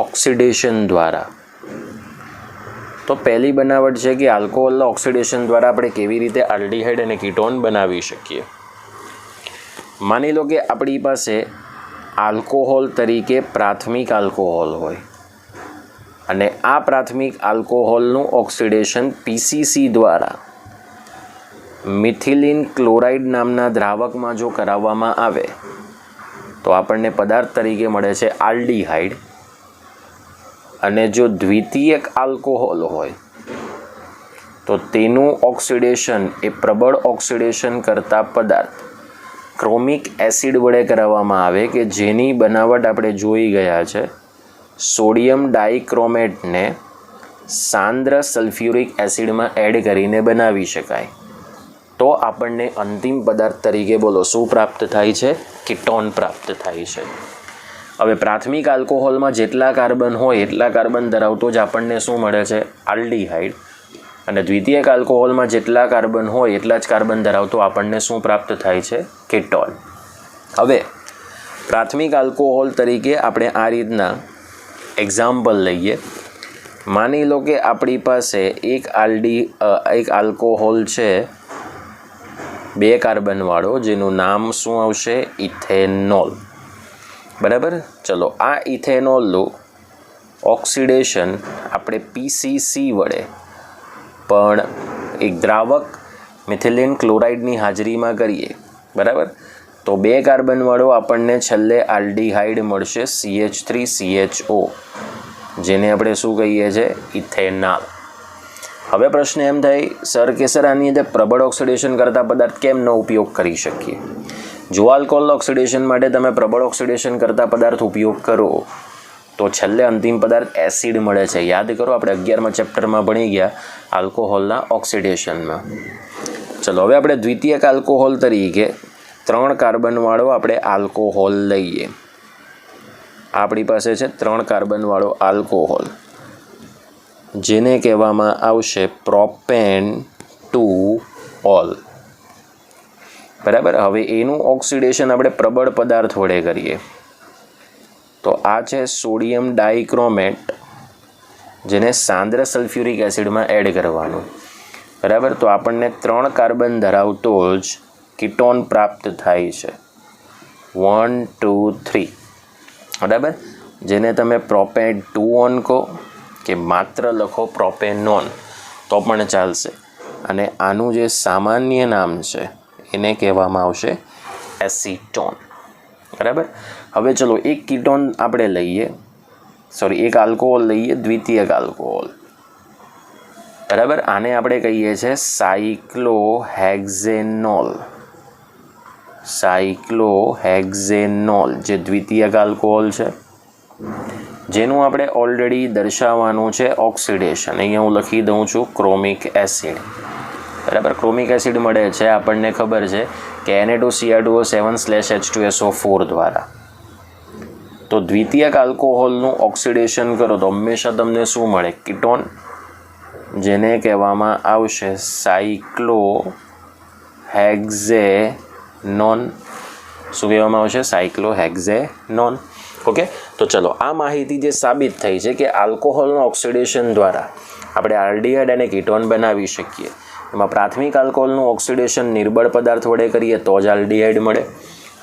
ઓક્સિડેશન દ્વારા. તો પહેલી બનાવટ છે કે આલ્કોહોલના ઓક્સિડેશન દ્વારા આપણે કેવી રીતે આલ્ડીહાઇડ અને કીટોન બનાવી શકીએ. માની લો કે આપણી પાસે આલ્કોહોલ તરીકે પ્રાથમિક આલ્કોહોલ હોય અને આ પ્રાથમિક આલ્કોહોલનું ઓક્સિડેશન PCC દ્વારા મિથિલિન ક્લોરાઇડ નામના દ્રાવકમાં જો કરાવવામાં આવે તો આપણને પદાર્થ તરીકે મળે છે આલ્ડીહાઇડ. અને જો દ્વિતીયક આલ્કોહોલ હોય તો તેનું ઓક્સિડેશન એ પ્રબળ ઓક્સિડેશન કરતા પદાર્થ ક્રોમિક એસિડ વડે કરાવવામાં આવે કે જેની બનાવટ આપણે જોઈ ગયા છે. સોડિયમ ડાઇક્રોમેટને સાંદ્ર સલ્ફ્યુરિક એસિડમાં એડ કરીને બનાવી શકાય. તો આપણને અંતિમ પદાર્થ તરીકે બોલો શું પ્રાપ્ત થાય છે? કીટોન પ્રાપ્ત થાય છે. હવે પ્રાથમિક આલ્કોહોલમાં જેટલા કાર્બન હોય એટલા કાર્બન ધરાવતો જ આપણને શું મળે છે? આલ્ડીહાઇડ. અને દ્વિતીયક આલ્કોહોલમાં જેટલા કાર્બન હોય એટલા જ કાર્બન ધરાવતો આપણને શું પ્રાપ્ત થાય છે? કીટોન. હવે પ્રાથમિક આલ્કોહોલ તરીકે આપણે આ રીતના એક્ઝામ્પલ લઈએ. માની લો કે આપણી પાસે એક આલ્કોહોલ છે 2 કાર્બનવાળો, જેનું નામ શું આવશે? ઇથેનોલ. બરાબર. ચલો, આ ઇથેનોલનું ઓક્સિડેશન આપણે PCC વડે પણ એક દ્રાવક મિથિલિન ક્લોરાઇડની હાજરીમાં કરીએ. બરાબર. તો 2 કાર્બનવાળો આપણને છેલ્લે આલ્ડીહાઇડ મળશે CH3CHO, જેને આપણે શું કહીએ છીએ? ઇથેનોલ. હવે પ્રશ્ન એમ થાય સર કે સર આની અંદર પ્રબળ ઓક્સિડેશન કરતા પદાર્થ કેમ ન ઉપયોગ કરી શકીએ? જો આલ્કોહોલ ઓક્સિડેશન માટે તમે પ્રબળ ઓક્સિડેશન કરતા પદાર્થ ઉપયોગ કરો તો છેલ્લે અંતિમ પદાર્થ એસિડ મળે છે. યાદ કરો, આપણે 11મા ચેપ્ટરમાં ભણી ગયા આલ્કોહોલના ઓક્સિડેશનમાં. ચલો, હવે આપણે દ્વિતીયક આલ્કોહોલ તરીકે 3 કાર્બનવાળો આપણે આલ્કોહોલ લઈએ. આપણી પાસે છે 3 કાર્બનવાળો આલ્કોહોલ, જેને કહેવામાં આવશે પ્રોપેન-2-ઓલ. બરાબર. હવે એનું ઓક્સિડેશન આપણે પ્રબળ પદાર્થ વડે કરીએ તો આ છે સોડિયમ ડાઇક્રોમેટ, જેને સાંદ્ર સલ્ફ્યુરિક એસિડમાં એડ કરવાનું. બરાબર. તો આપણને 3 કાર્બન ધરાવતો જ કીટોન પ્રાપ્ત થાય છે. 1 2 3. બરાબર. જેને તમે પ્રોપેન-2-ઓન કહો કે માત્ર લખો પ્રોપેનોન તો પણ ચાલશે. અને આનું જે સામાન્ય નામ છે એને કહેવામાં આવશે એસિટોન. બરાબર. હવે ચલો, એક કીટોન આપણે લઈએ, એક આલ્કોહોલ લઈએ, દ્વિતીયક આલ્કોહોલ. બરાબર. આને આપણે કહીએ છીએ સાયક્લોહેક્ઝેનોલ, જે દ્વિતીયક આલ્કોહોલ છે. જેનું આપણે ઓલરેડી દર્શાવવાનું છે ઓક્સિડેશન. અહીંયા હું લખી દઉં છું ક્રોમિક એસિડ. બરાબર, ક્રોમિક એસિડ મળે છે આપણને ખબર છે કે Na2Cr2O7/H2SO4 દ્વારા. તો દ્વિતીયક આલ્કોહોલનું ઓક્સિડેશન કરો તો હંમેશા તમને શું મળે? કીટોન, જેને કહેવામાં આવશે સાયક્લોહેક્ઝેનોન. શું કહેવામાં આવશે? સાયક્લોહેક્ઝેનોન. ઓકે, તો ચલો, આ માહિતી જે સાબિત થઈ છે કે આલ્કોહોલના ઓક્સિડેશન દ્વારા આપણે આલ્ડીહાઇડ અને કીટોન બનાવી શકીએ. એમાં પ્રાથમિક આલ્કોહોલનું ઓક્સિડેશન નિર્બળ પદાર્થ વડે કરીએ તો જ આલ્ડીહાઇડ મળે,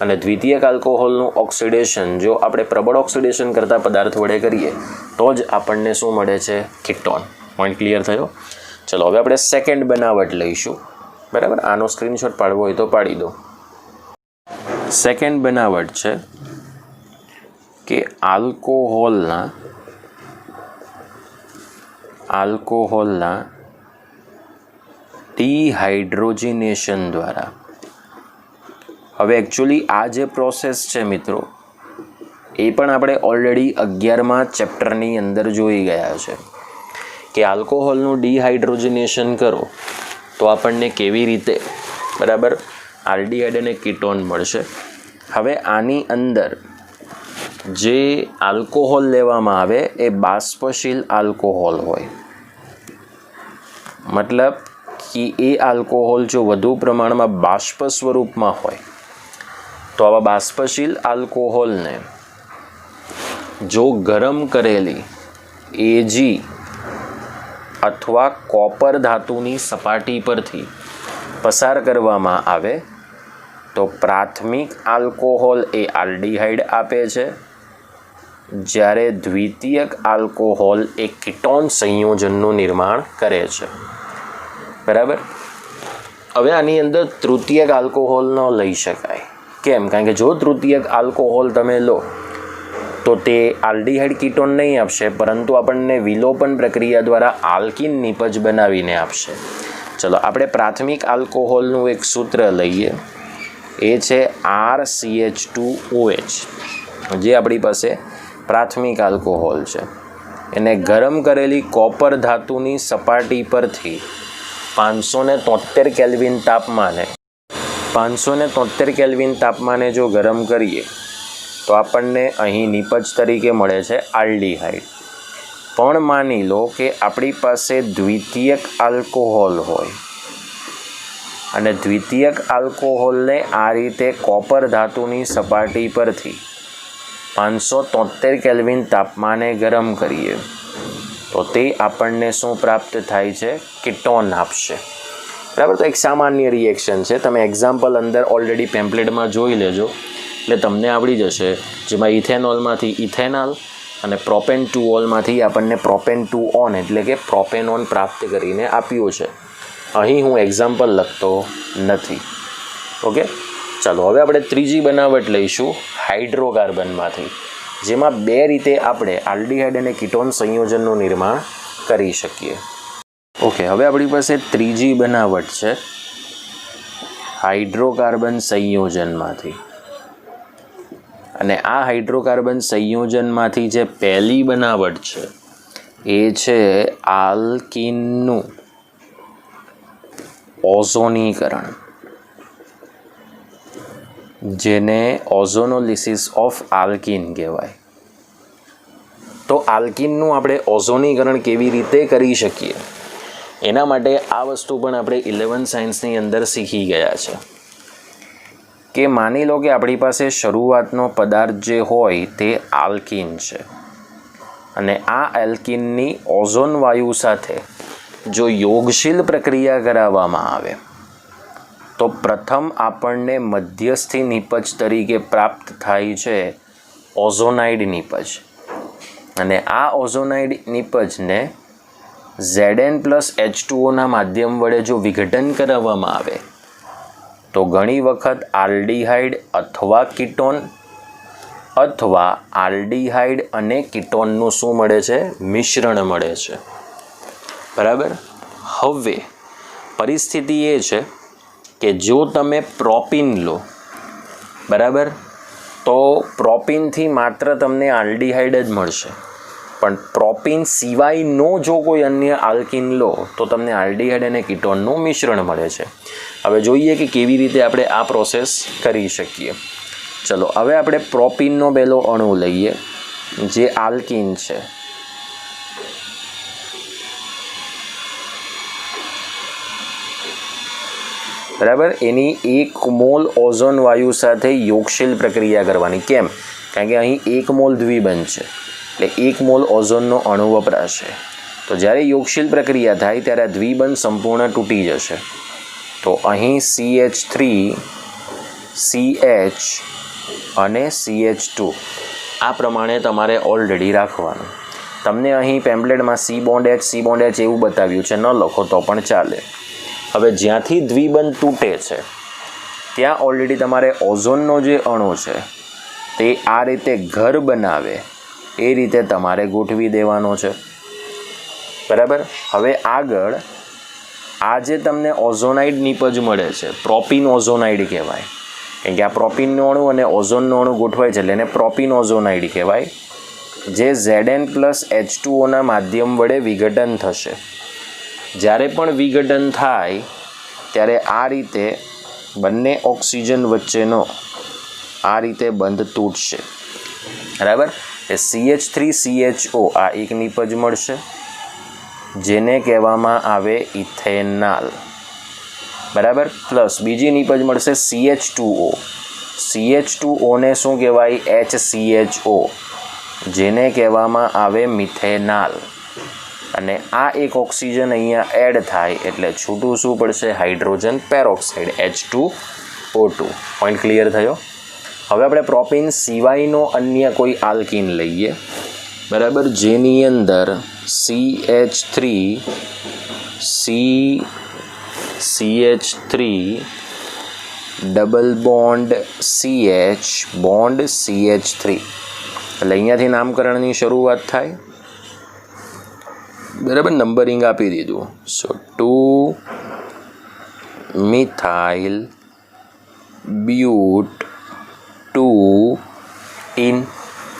અને દ્વિતીયક આલ્કોહોલનું ઓક્સિડેશન જો આપણે પ્રબળ ઓક્સિડેશન કરતા પદાર્થ વડે કરીએ તો જ આપણને શું મળે છે? કીટોન. પોઈન્ટ ક્લિયર થયો? ચલો, હવે આપણે સેકન્ડ બનાવટ લઈશું. બરાબર, આનો સ્ક્રીનશોટ પાડવો હોય તો પાડી દો. સેકન્ડ બનાવટ છે કે આલ્કોહોલના ડિહાઇડ્રોજિનેશન દ્વારા. હવે એકચ્યુઅલી આ જે પ્રોસેસ છે મિત્રો, એ પણ આપણે ઓલરેડી 11મા ચેપ્ટરની અંદર જોઈ ગયા છે કે આલ્કોહોલનું ડિહાઇડ્રોજિનેશન કરો તો આપણને કેવી રીતે, બરાબર, આલ્ડીહાઇડ અને કીટોન મળશે. હવે આની અંદર જે આલ્કોહોલ લેવામાં આવે એ બાષ્પશીલ આલ્કોહોલ હોય. મતલબ કે એ આલ્કોહોલ જો વધુ પ્રમાણમાં બાષ્પ સ્વરૂપમાં હોય તો આવા બાષ્પશીલ આલ્કોહોલને જો ગરમ કરેલી Ag અથવા કોપર ધાતુની સપાટી પરથી પસાર કરવામાં આવે તો પ્રાથમિક આલ્કોહોલ એ આલ્ડીહાઇડ આપે છે, જ્યારે દ્વિતીયક આલ્કોહોલ એ કીટોન સંયોજનનું નિર્માણ કરે છે. બરાબર, હવે આની અંદર તૃતીયક આલ્કોહોલ ન લઈ શકાય. કેમ? કારણ કે જો તૃતીયક આલ્કોહોલ તમે લો તો તે આલ્ડીહાઇડ કીટોન નહીં આપશે, પરંતુ આપણને વિલોપન પ્રક્રિયા દ્વારા આલ્કીન નિપજ બનાવીને આપશે. ચલો, આપણે પ્રાથમિક આલ્કોહોલનું એક સૂત્ર લઈએ, એ છે RCH2OH, જે આપણી પાસે પ્રાથમિક આલ્કોહોલ છે. એને ગરમ કરેલી કોપર ધાતુની સપાટી પરથી 573 કેલ્વિન તાપમાને જો ગરમ કરીએ તો આપણને અહીં નિપજ તરીકે મળે છે આલ્ડીહાઇડ. પણ માની લો કે આપણી પાસે દ્વિતીયક આલ્કોહોલ હોય અને દ્વિતીયક આલ્કોહોલને આ રીતે કોપર ધાતુની સપાટી પરથી 573 કેલ્વિન તાપમાને ગરમ કરીએ તો તે આપણને શું પ્રાપ્ત થાય છે? કીટોન આપશે. બરાબર, તો એક સામાન્ય રિએક્શન છે. તમે એક્ઝામ્પલ અંદર ઓલરેડી પેમ્પલેટમાં જોઈ લેજો એટલે તમને આવડી જશે. જેમાં ઇથેનોલમાંથી ઇથેનોલ અને પ્રોપેન-2-ઓલમાંથી આપણને પ્રોપેન-2-ઓન એટલે કે પ્રોપેનોન પ્રાપ્ત કરીને આપ્યું છે. અહીં હું એક્ઝામ્પલ લખતો નથી. ઓકે, ચાલો, હવે આપણે ત્રીજી બનાવટ લઈશું હાઇડ્રોકાર્બનમાંથી, જેમાં બે રીતે આપણે આલ્ડીહાઇડ અને કીટોન સંયોજનનું નિર્માણ કરી શકીએ. ઓકે, હવે આપણી પાસે ત્રીજી બનાવટ છે હાઇડ્રોકાર્બન સંયોજનમાંથી. અને આ હાઇડ્રોકાર્બન સંયોજનમાંથી જે પહેલી બનાવટ છે એ છે આલ્કીનનું ઓઝોનીકરણ, જેને ઓઝોનોલિસિસ ઓફ આલ્કીન કહેવાય. તો આલ્કીનનું આપણે ઓઝોનીકરણ કેવી રીતે કરી શકીએ એના માટે આ વસ્તુ પણ આપણે 11 સાયન્સની અંદર શીખી ગયા છે કે માની લો કે આપણી પાસે શરૂઆતનો પદાર્થ જે હોય તે આલ્કીન છે, અને આ આલ્કીનની ઓઝોન વાયુ સાથે જો યોગશીલ પ્રક્રિયા કરાવવામાં આવે તો પ્રથમ આપણને મધ્યસ્થી નિપજ તરીકે પ્રાપ્ત થાય છે ઓઝોનાઇડ નિપજ. અને આ ઓઝોનાઇડ નિપજને Zn+H2O માધ્યમ વડે જો વિઘટન કરાવવામાં આવે તો ઘણી વખત આલ્ડીહાઇડ અથવા કીટોન અથવા આલ્ડીહાઇડ અને કીટોનનું શું મળે છે? મિશ્રણ મળે છે. બરાબર, હવે પરિસ્થિતિ એ છે કે જો તમે પ્રોપીન લો, બરાબર, તો પ્રોપીનથી માત્ર તમને આલ્ડીહાઇડ જ મળશે, પણ પ્રોપીન સિવાયનો જો કોઈ અન્ય આલ્કીન લો તો તમને આલ્ડીહાઇડ અને કીટોનનું મિશ્રણ મળે છે. હવે જોઈએ કે કેવી રીતે આપણે આ પ્રોસેસ કરી શકીએ. ચલો હવે આપણે પ્રોપીનનો પહેલો અણુ લઈએ જે આલ્કીન છે. બરાબર, એની 1 મોલ ઓઝોન વાયુ સાથે યોગશીલ પ્રક્રિયા કરવાની. કેમ? કારણ કે અહીં 1 મોલ દ્વિબંધ છે એટલે 1 મોલ ઓઝોનનો અણુ વપરાશે. તો જ્યારે યોગશીલ પ્રક્રિયા થાય ત્યારે આ દ્વિબંધ સંપૂર્ણ તૂટી જશે. તો અહીં CH3 CH અને CH2 આ પ્રમાણે તમારે ઓલરેડી રાખવાનું. તમને અહીં પેમ્પલેટમાં C બોન્ડ H એવું બતાવ્યું છે, ન લખો તો પણ ચાલે. હવે જ્યાંથી દ્વિબંધ તૂટે છે ત્યાં ઓલરેડી તમારે ઓઝોનનો જે અણુ છે તે આ રીતે ઘર બનાવે એ રીતે તમારે ગોઠવી દેવાનો છે. બરાબર, હવે આગળ આ જે તમને ઓઝોનાઇડ નિપજ મળે છે પ્રોપીન ઓઝોનાઇડ કહેવાય. કેમ કે આ પ્રોપીનનો અણુ અને ઓઝોનનો અણુ ગોઠવાય છે એટલે એને પ્રોપીન ઓઝોનાઇડ કહેવાય, જે Zn+H2Oના માધ્યમ વડે વિઘટન થશે. જ્યારે પણ વિઘટન થાય ત્યારે આ રીતે બંને ઓક્સિજન વચ્ચેનો આ રીતે બંધ તૂટશે. બરાબર, એ CH3CHO આ એક નિપજ મળશે જેને કહેવામાં આવે ઇથેનાલ. બરાબર, પ્લસ બીજી નિપજ મળશે CH2O. CH2Oને શું કહેવાય? HCHO, જેને કહેવામાં આવે મિથેનાલ. અને આ એક ઓક્સિજન અહીંયા એડ થાય એટલે છૂટું શું પડશે? Hydrogen peroxide H2O2. Point clear થયો? હવે આપણે પ્રોપીન સિવાયનો અન્ય કોઈ આલ્કીન લઈએ. બરાબર, જેની અંદર CH3 double bond CH bond CH3. એટલે અહીંયાથી નામકરણની શરૂઆત થાય. બરાબર, નંબરિંગ આપી દીધું. સો 2 મિથાઇલ બ્યુટ 2 ઇન.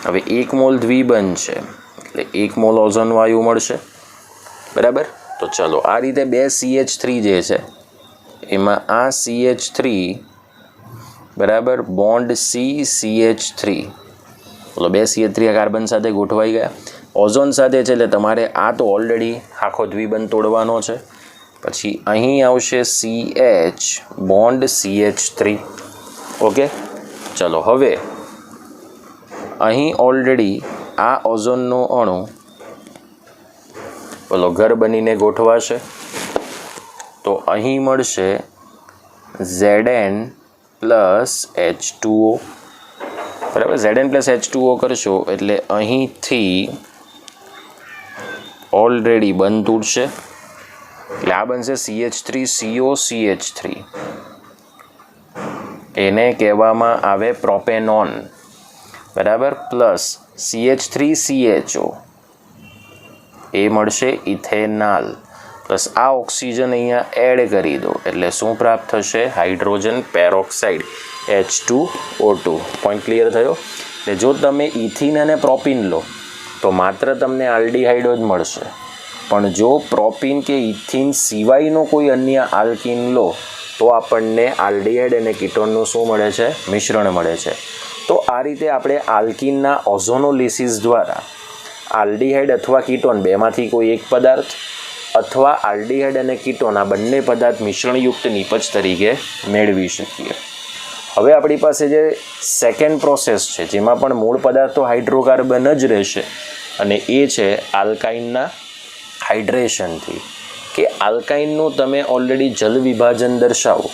હવે 1 મોલ દ્વિબંધ છે એટલે 1 મોલ ઓઝોન વાયુ મળશે. બરાબર, તો ચલો આ રીતે 2 CH3 જે છે એમાં આ CH3 બરાબર બોન્ડ CH3. બોલો 2 CH3 કાર્બન સાથે ગોઠવાઈ ગયા. ઓઝોન સાથે છે એટલે તમારે આ તો ઓલરેડી આખો દ્વિબંધ તોડવાનો છે. પછી અહીં આવશે CH બોન્ડ CH3. ઓકે, ચલો હવે અહીં ઓલરેડી આ ઓઝોનનો અણુ બોલો ઘર બનીને ગોઠવાશે. તો અહીં મળશે Zn+H2O. બરાબર, Zn+H2O કરશો એટલે અહીંથી ઓલરેડી બંધ તૂટશે એટલે આ બનશે CH3COCH3. એને કહેવામાં આવે પ્રોપેનોન. બરાબર, પ્લસ CH3CHO એ મળશે ઇથેનાલ. પ્લસ આ ઓક્સિજન અહીંયા એડ કરી દો એટલે શું પ્રાપ્ત થશે? Hydrogen peroxide H2O2. Point clear થયો? એટલે જો તમે ઇથિન અને પ્રોપીન લો તો માત્ર તમને આલ્ડીહાઇડ જ મળશે, પણ જો પ્રોપીન કે ઇથિન સિવાયનો કોઈ અન્ય આલ્કીન લો તો આપણને આલ્ડીહાઇડ અને કીટોનનું શું મળે છે? મિશ્રણ મળે છે. તો આ રીતે આપણે આલ્કીનના ઓઝોનોલિસિસ દ્વારા આલ્ડીહાઇડ અથવા કીટોન બેમાંથી કોઈ એક પદાર્થ અથવા આલ્ડીહાઇડ અને કીટોન આ બંને પદાર્થ મિશ્રણયુક્ત નિપજ તરીકે મેળવી શકીએ. હવે આપણી પાસે જે સેકન્ડ પ્રોસેસ છે જેમાં પણ મૂળ પદાર્થ તો હાઇડ્રોકાર્બન જ રહેશે અને એ છે આલ્કાઇનના હાઇડ્રેશનથી. કે આલ્કાઇનનું તમે ઓલરેડી જલ વિભાજન દર્શાવો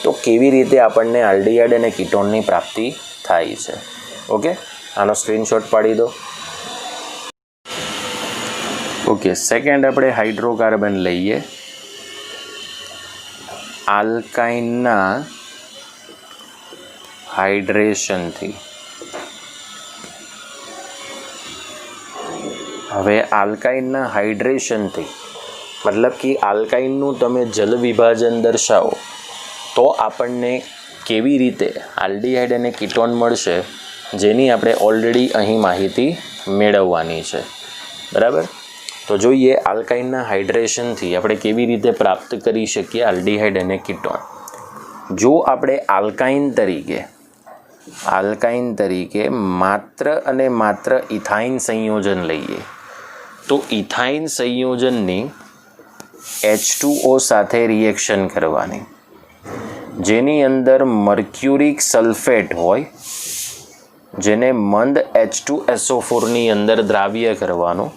તો કેવી રીતે આપણને આલ્ડીહાઇડ અને કીટોનની પ્રાપ્તિ થાય છે. ઓકે, આનો સ્ક્રીનશોટ પાડી દો. ઓકે, સેકન્ડ આપણે હાઇડ્રોકાર્બન લઈએ. આલ્કાઇનના હાઇડ્રેશનથી. હવે આલ્કાઇનના હાઇડ્રેશનથી મતલબ કે આલ્કાઇનનું તમે જલ વિભાજન દર્શાવો તો આપણને કેવી રીતે આલ્ડીહાઇડ અને કીટોન મળશે જેની આપણે ઓલરેડી અહીં માહિતી મેળવવાની છે. બરાબર. તો જોઈએ આલ્કાઇનના હાઇડ્રેશનથી આપણે કેવી રીતે પ્રાપ્ત કરી શકીએ આલ્ડીહાઇડ અને કીટોન. જો આપણે આલ્કાઇન તરીકે માત્ર અને માત્ર ઇથાઇન સંયોજન લઈએ તો ઇથાઇન સંયોજનની H2O સાથે રિએક્શન કરવાની, જેની અંદર મર્ક્યુરિક સલ્ફેટ હોય, જેને મંદ H2SO4ની અંદર દ્રાવ્ય કરવાનું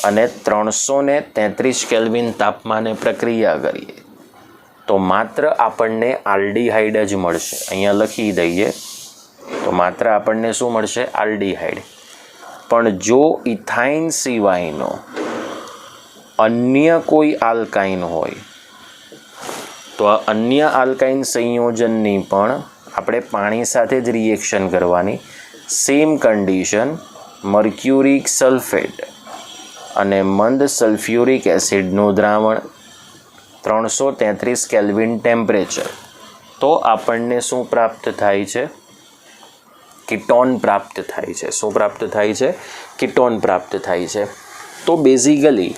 અને 333 કેલ્વિન તાપમાને પ્રક્રિયા કરીએ તો માત્ર આપણને આલ્ડીહાઇડ જ મળશે. અહીંયા લખી દઈએ તો માત્ર આપણને શું મળશે? આલ્ડીહાઇડ. પણ જો ઇથાઇન સિવાયનો અન્ય કોઈ આલ્કાઇન હોય તો આ અન્ય આલ્કાઇન સંયોજનની પણ આપણે પાણી સાથે જ રિએક્શન કરવાની. સેમ કન્ડિશન, મર્ક્યુરિક સલ્ફેટ અને મંદ સલ્ફ્યુરિક એસિડનું દ્રાવણ, 333 કેલ્વિન ટેમ્પરેચર, તો આપણને શું પ્રાપ્ત થાય છે? કીટોન પ્રાપ્ત થાય છે. શું પ્રાપ્ત થાય છે? કીટોન પ્રાપ્ત થાય છે. તો બેઝિકલી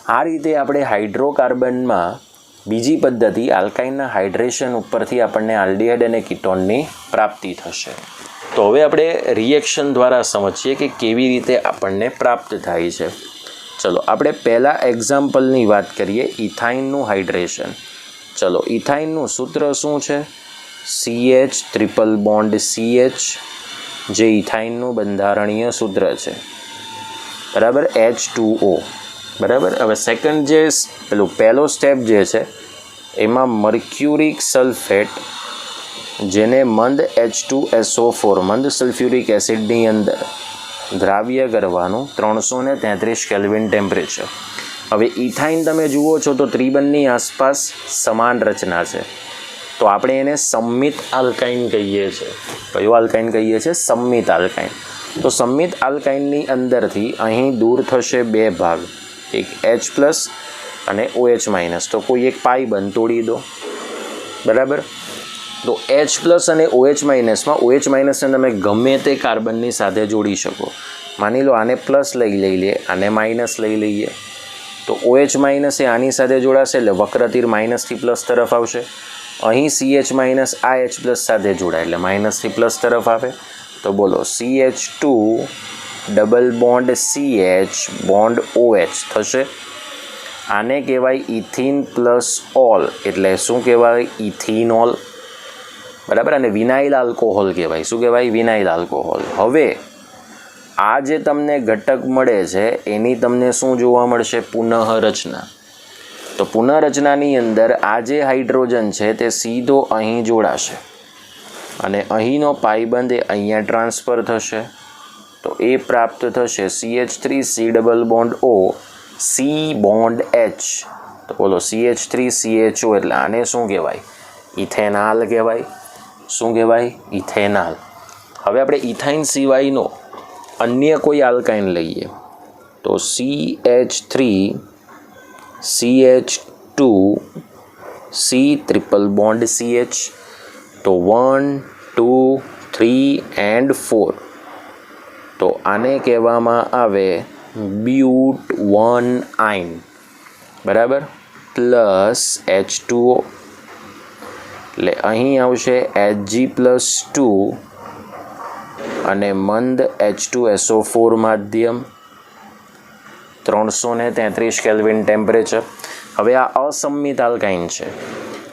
આ રીતે આપણે હાઇડ્રોકાર્બનમાં બીજી પદ્ધતિ આલ્કાઇનના હાઇડ્રેશન ઉપરથી આપણને આલ્ડીહાઇડ અને કીટોનની પ્રાપ્તિ થશે. તો હવે આપણે રિએક્શન દ્વારા સમજીએ કે કેવી રીતે આપણને પ્રાપ્ત થાય છે. ચલો આપણે પહેલાં એક્ઝામ્પલની વાત કરીએ, ઇથાઇનનું હાઇડ્રેશન. ચલો ઇથાઇનનું સૂત્ર શું છે? CH ટ્રિપલ બોન્ડ CH, જે ઇથાઇનનું બંધારણીય સૂત્ર છે. બરાબર. H2O. બરાબર. હવે સેકન્ડ જે પહેલો સ્ટેપ જે છે એમાં મર્ક્યુરિક સલ્ફેટ, જેને મંદ H2SO4 મંદ સલ્ફ્યુરિક એસિડની અંદર દ્રાવ્ય કરવાનું, 333 કેલ્વિન ટેમ્પરેચર. હવે ઇથાઇન તમે જુઓ છો તો ત્રિબંધની આસપાસ સમાન રચના છે, તો આપણે એને સંમિત આલ્કાઇન કહીએ છીએ. કયો આલ્કાઇન કહીએ છીએ? સંમિત આલ્કાઇન. તો સંમિત આલ્કાઇનની અંદરથી અહીં દૂર થશે બે ભાગ, એક H+ અને OH-. તો કોઈ એક પાઈ બંધ તોડી દો. બરાબર. તો H+ અને OH-માં OH- ને તમે ગમે તે કાર્બનની સાથે જોડી શકો. માની લો આને પ્લસ લઈ લઈએ, આને માઇનસ લઈ લઈએ, તો OH- એ આની સાથે જોડાશે એટલે વક્રતીર માઇનસથી પ્લસ તરફ આવશે. અહીં CH- આ H+ સાથે જોડાય એટલે માઇનસથી પ્લસ તરફ આવે. તો બોલો CH2 double bond CH bond OH થશે. આને કહેવાય ઇથિન પ્લસ ઓલ, એટલે શું કહેવાય? ઇથિનોલ. બરાબર. અને વિનાઇલ આલ્કોહોલ કહેવાય. શું કહેવાય? Vinyl alcohol. હવે આ જે તમને ઘટક મળે છે એની તમને શું જોવા મળશે? પુનઃરચના. તો પુનઃરચનાની અંદર આ જે હાઇડ્રોજન છે તે સીધો અહીં જોડાશે અને અહીંનો પાઈબંધ એ અહીંયા ટ્રાન્સફર થશે. તો એ પ્રાપ્ત થશે CH3C double bond O C bond H. તો બોલો CH3CHO એટલે આને શું કહેવાય? ઇથેનાલ કહેવાય. શું કહેવાય? ઇથેનાલ. હવે આપણે ઇથાઇન સિવાયનો અન્ય કોઈ આલ્કાઇન લઈએ તો CH3CH2 C triple bond CH. તો 1 2 3 and 4. તો આને કહેવામાં આવે બ્યુટ-1-આઇન. બરાબર. પ્લસ H2O એટલે અહીં આવશે Hg+2 અને મંદ H2SO4 માધ્યમ, 333 કેલ્વિન ટેમ્પરેચર. હવે આ અસંમિત આલ્કાઇન છે.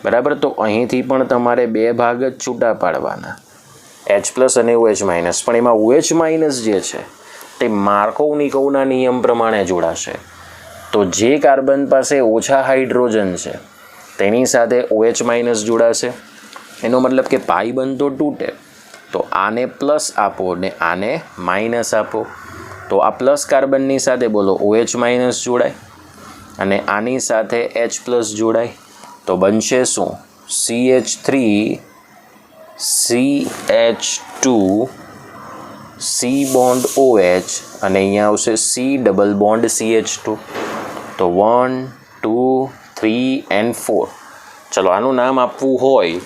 બરાબર. તો અહીંથી પણ તમારે બે ભાગ જ છૂટા પાડવાના, H+ અને OH-. પણ એમાં OH- જે છે તે માર્કોવ-નિકોવના નિયમ પ્રમાણે જોડાશે. તો જે કાર્બન પાસે ઓછા હાઇડ્રોજન છે તેની સાથે OH- જોડાશે. એનો મતલબ કે પાઈબંધ તો તૂટે, તો આને પ્લસ આપો ને આને માઇનસ આપો. તો આ પ્લસ કાર્બનની સાથે બોલો OH- જોડાય અને આની સાથે H+ જોડાય. તો બનશે શું? CH3CH2 C બોન્ડ OH અને અહીંયા આવશે C ડબલ બોન્ડ CH2. તો 1 2 3 and 4. ચલો આનું નામ આપવું હોય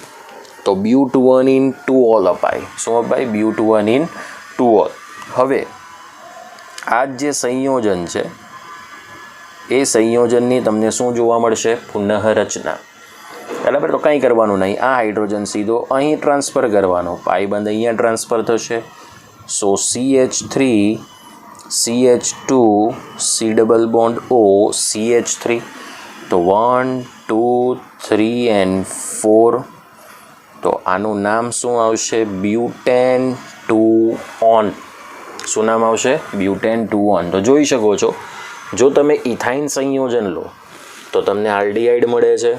તો બ્યુટ-1-in-2-ol અપાય. શું અપાય? બ્યુટ-1-in-2-ol. હવે આ જે સંયોજન છે એ સંયોજનની તમને શું જોવા મળશે? પુનઃરચના. બરાબર, તો કંઈ કરવાનું નહીં, આ હાઇડ્રોજન સીધો અહીં ટ્રાન્સફર કરવાનો, પાઈબંધ અહીંયા ટ્રાન્સફર થશે. સો CH3 CH2 C double bond O CH3, તો 1 2 3 and 4, તો આનું નામ શું આવશે? Butane 2 on. શું નામ આવશે? Butane 2 on. તો જોઈ શકો છો, જો તમે ઇથાઇન સંયોજન લો તો તમને આલ્ડીહાઇડ મળે છે,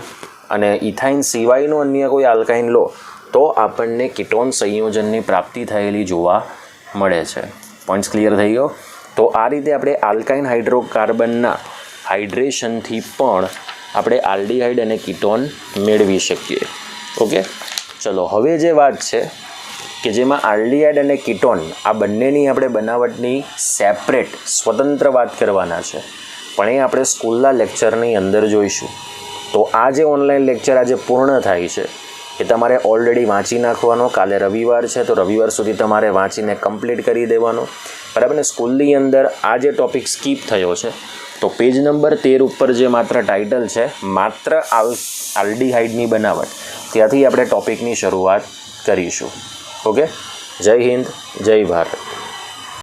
અને ઇથાઇન સિવાયનો અન્ય કોઈ આલ્કાઇન લો તો આપણને કીટોન સંયોજનની પ્રાપ્તિ થયેલી જોવા મળે છે. પોઈન્ટ્સ ક્લિયર થઈ ગયો? તો આ રીતે આપણે આલ્કાઇન હાઇડ્રોકાર્બનના હાઇડ્રેશનથી પણ આપણે આલ્ડીહાઇડ અને કીટોન મેળવી શકીએ. ઓકે, ચલો હવે જે વાત છે કે જેમાં આલ્ડીહાઇડ અને કીટોન આ બંનેની આપણે બનાવટની સેપરેટ સ્વતંત્ર વાત કરવાના છે, પણ એ આપણે સ્કૂલના લેક્ચરની અંદર જોઈશું. તો આ જે ઓનલાઈન લેક્ચર આજે પૂર્ણ થાય છે એ તમારે ઓલરેડી વાંચી નાખવાનો. કાલે રવિવાર છે તો રવિવાર સુધી તમારે વાંચીને કમ્પ્લીટ કરી દેવાનો. બરાબર ને? સ્કૂલની અંદર આ જે ટૉપિક સ્કીપ થયો છે તો પેજ નંબર 13 ઉપર જે માત્ર ટાઇટલ છે માત્ર આલ્ડીહાઇડની બનાવટ, ત્યાંથી આપણે ટૉપિકની શરૂઆત કરીશું. ઓકે, જય હિન્દ, જય ભારત.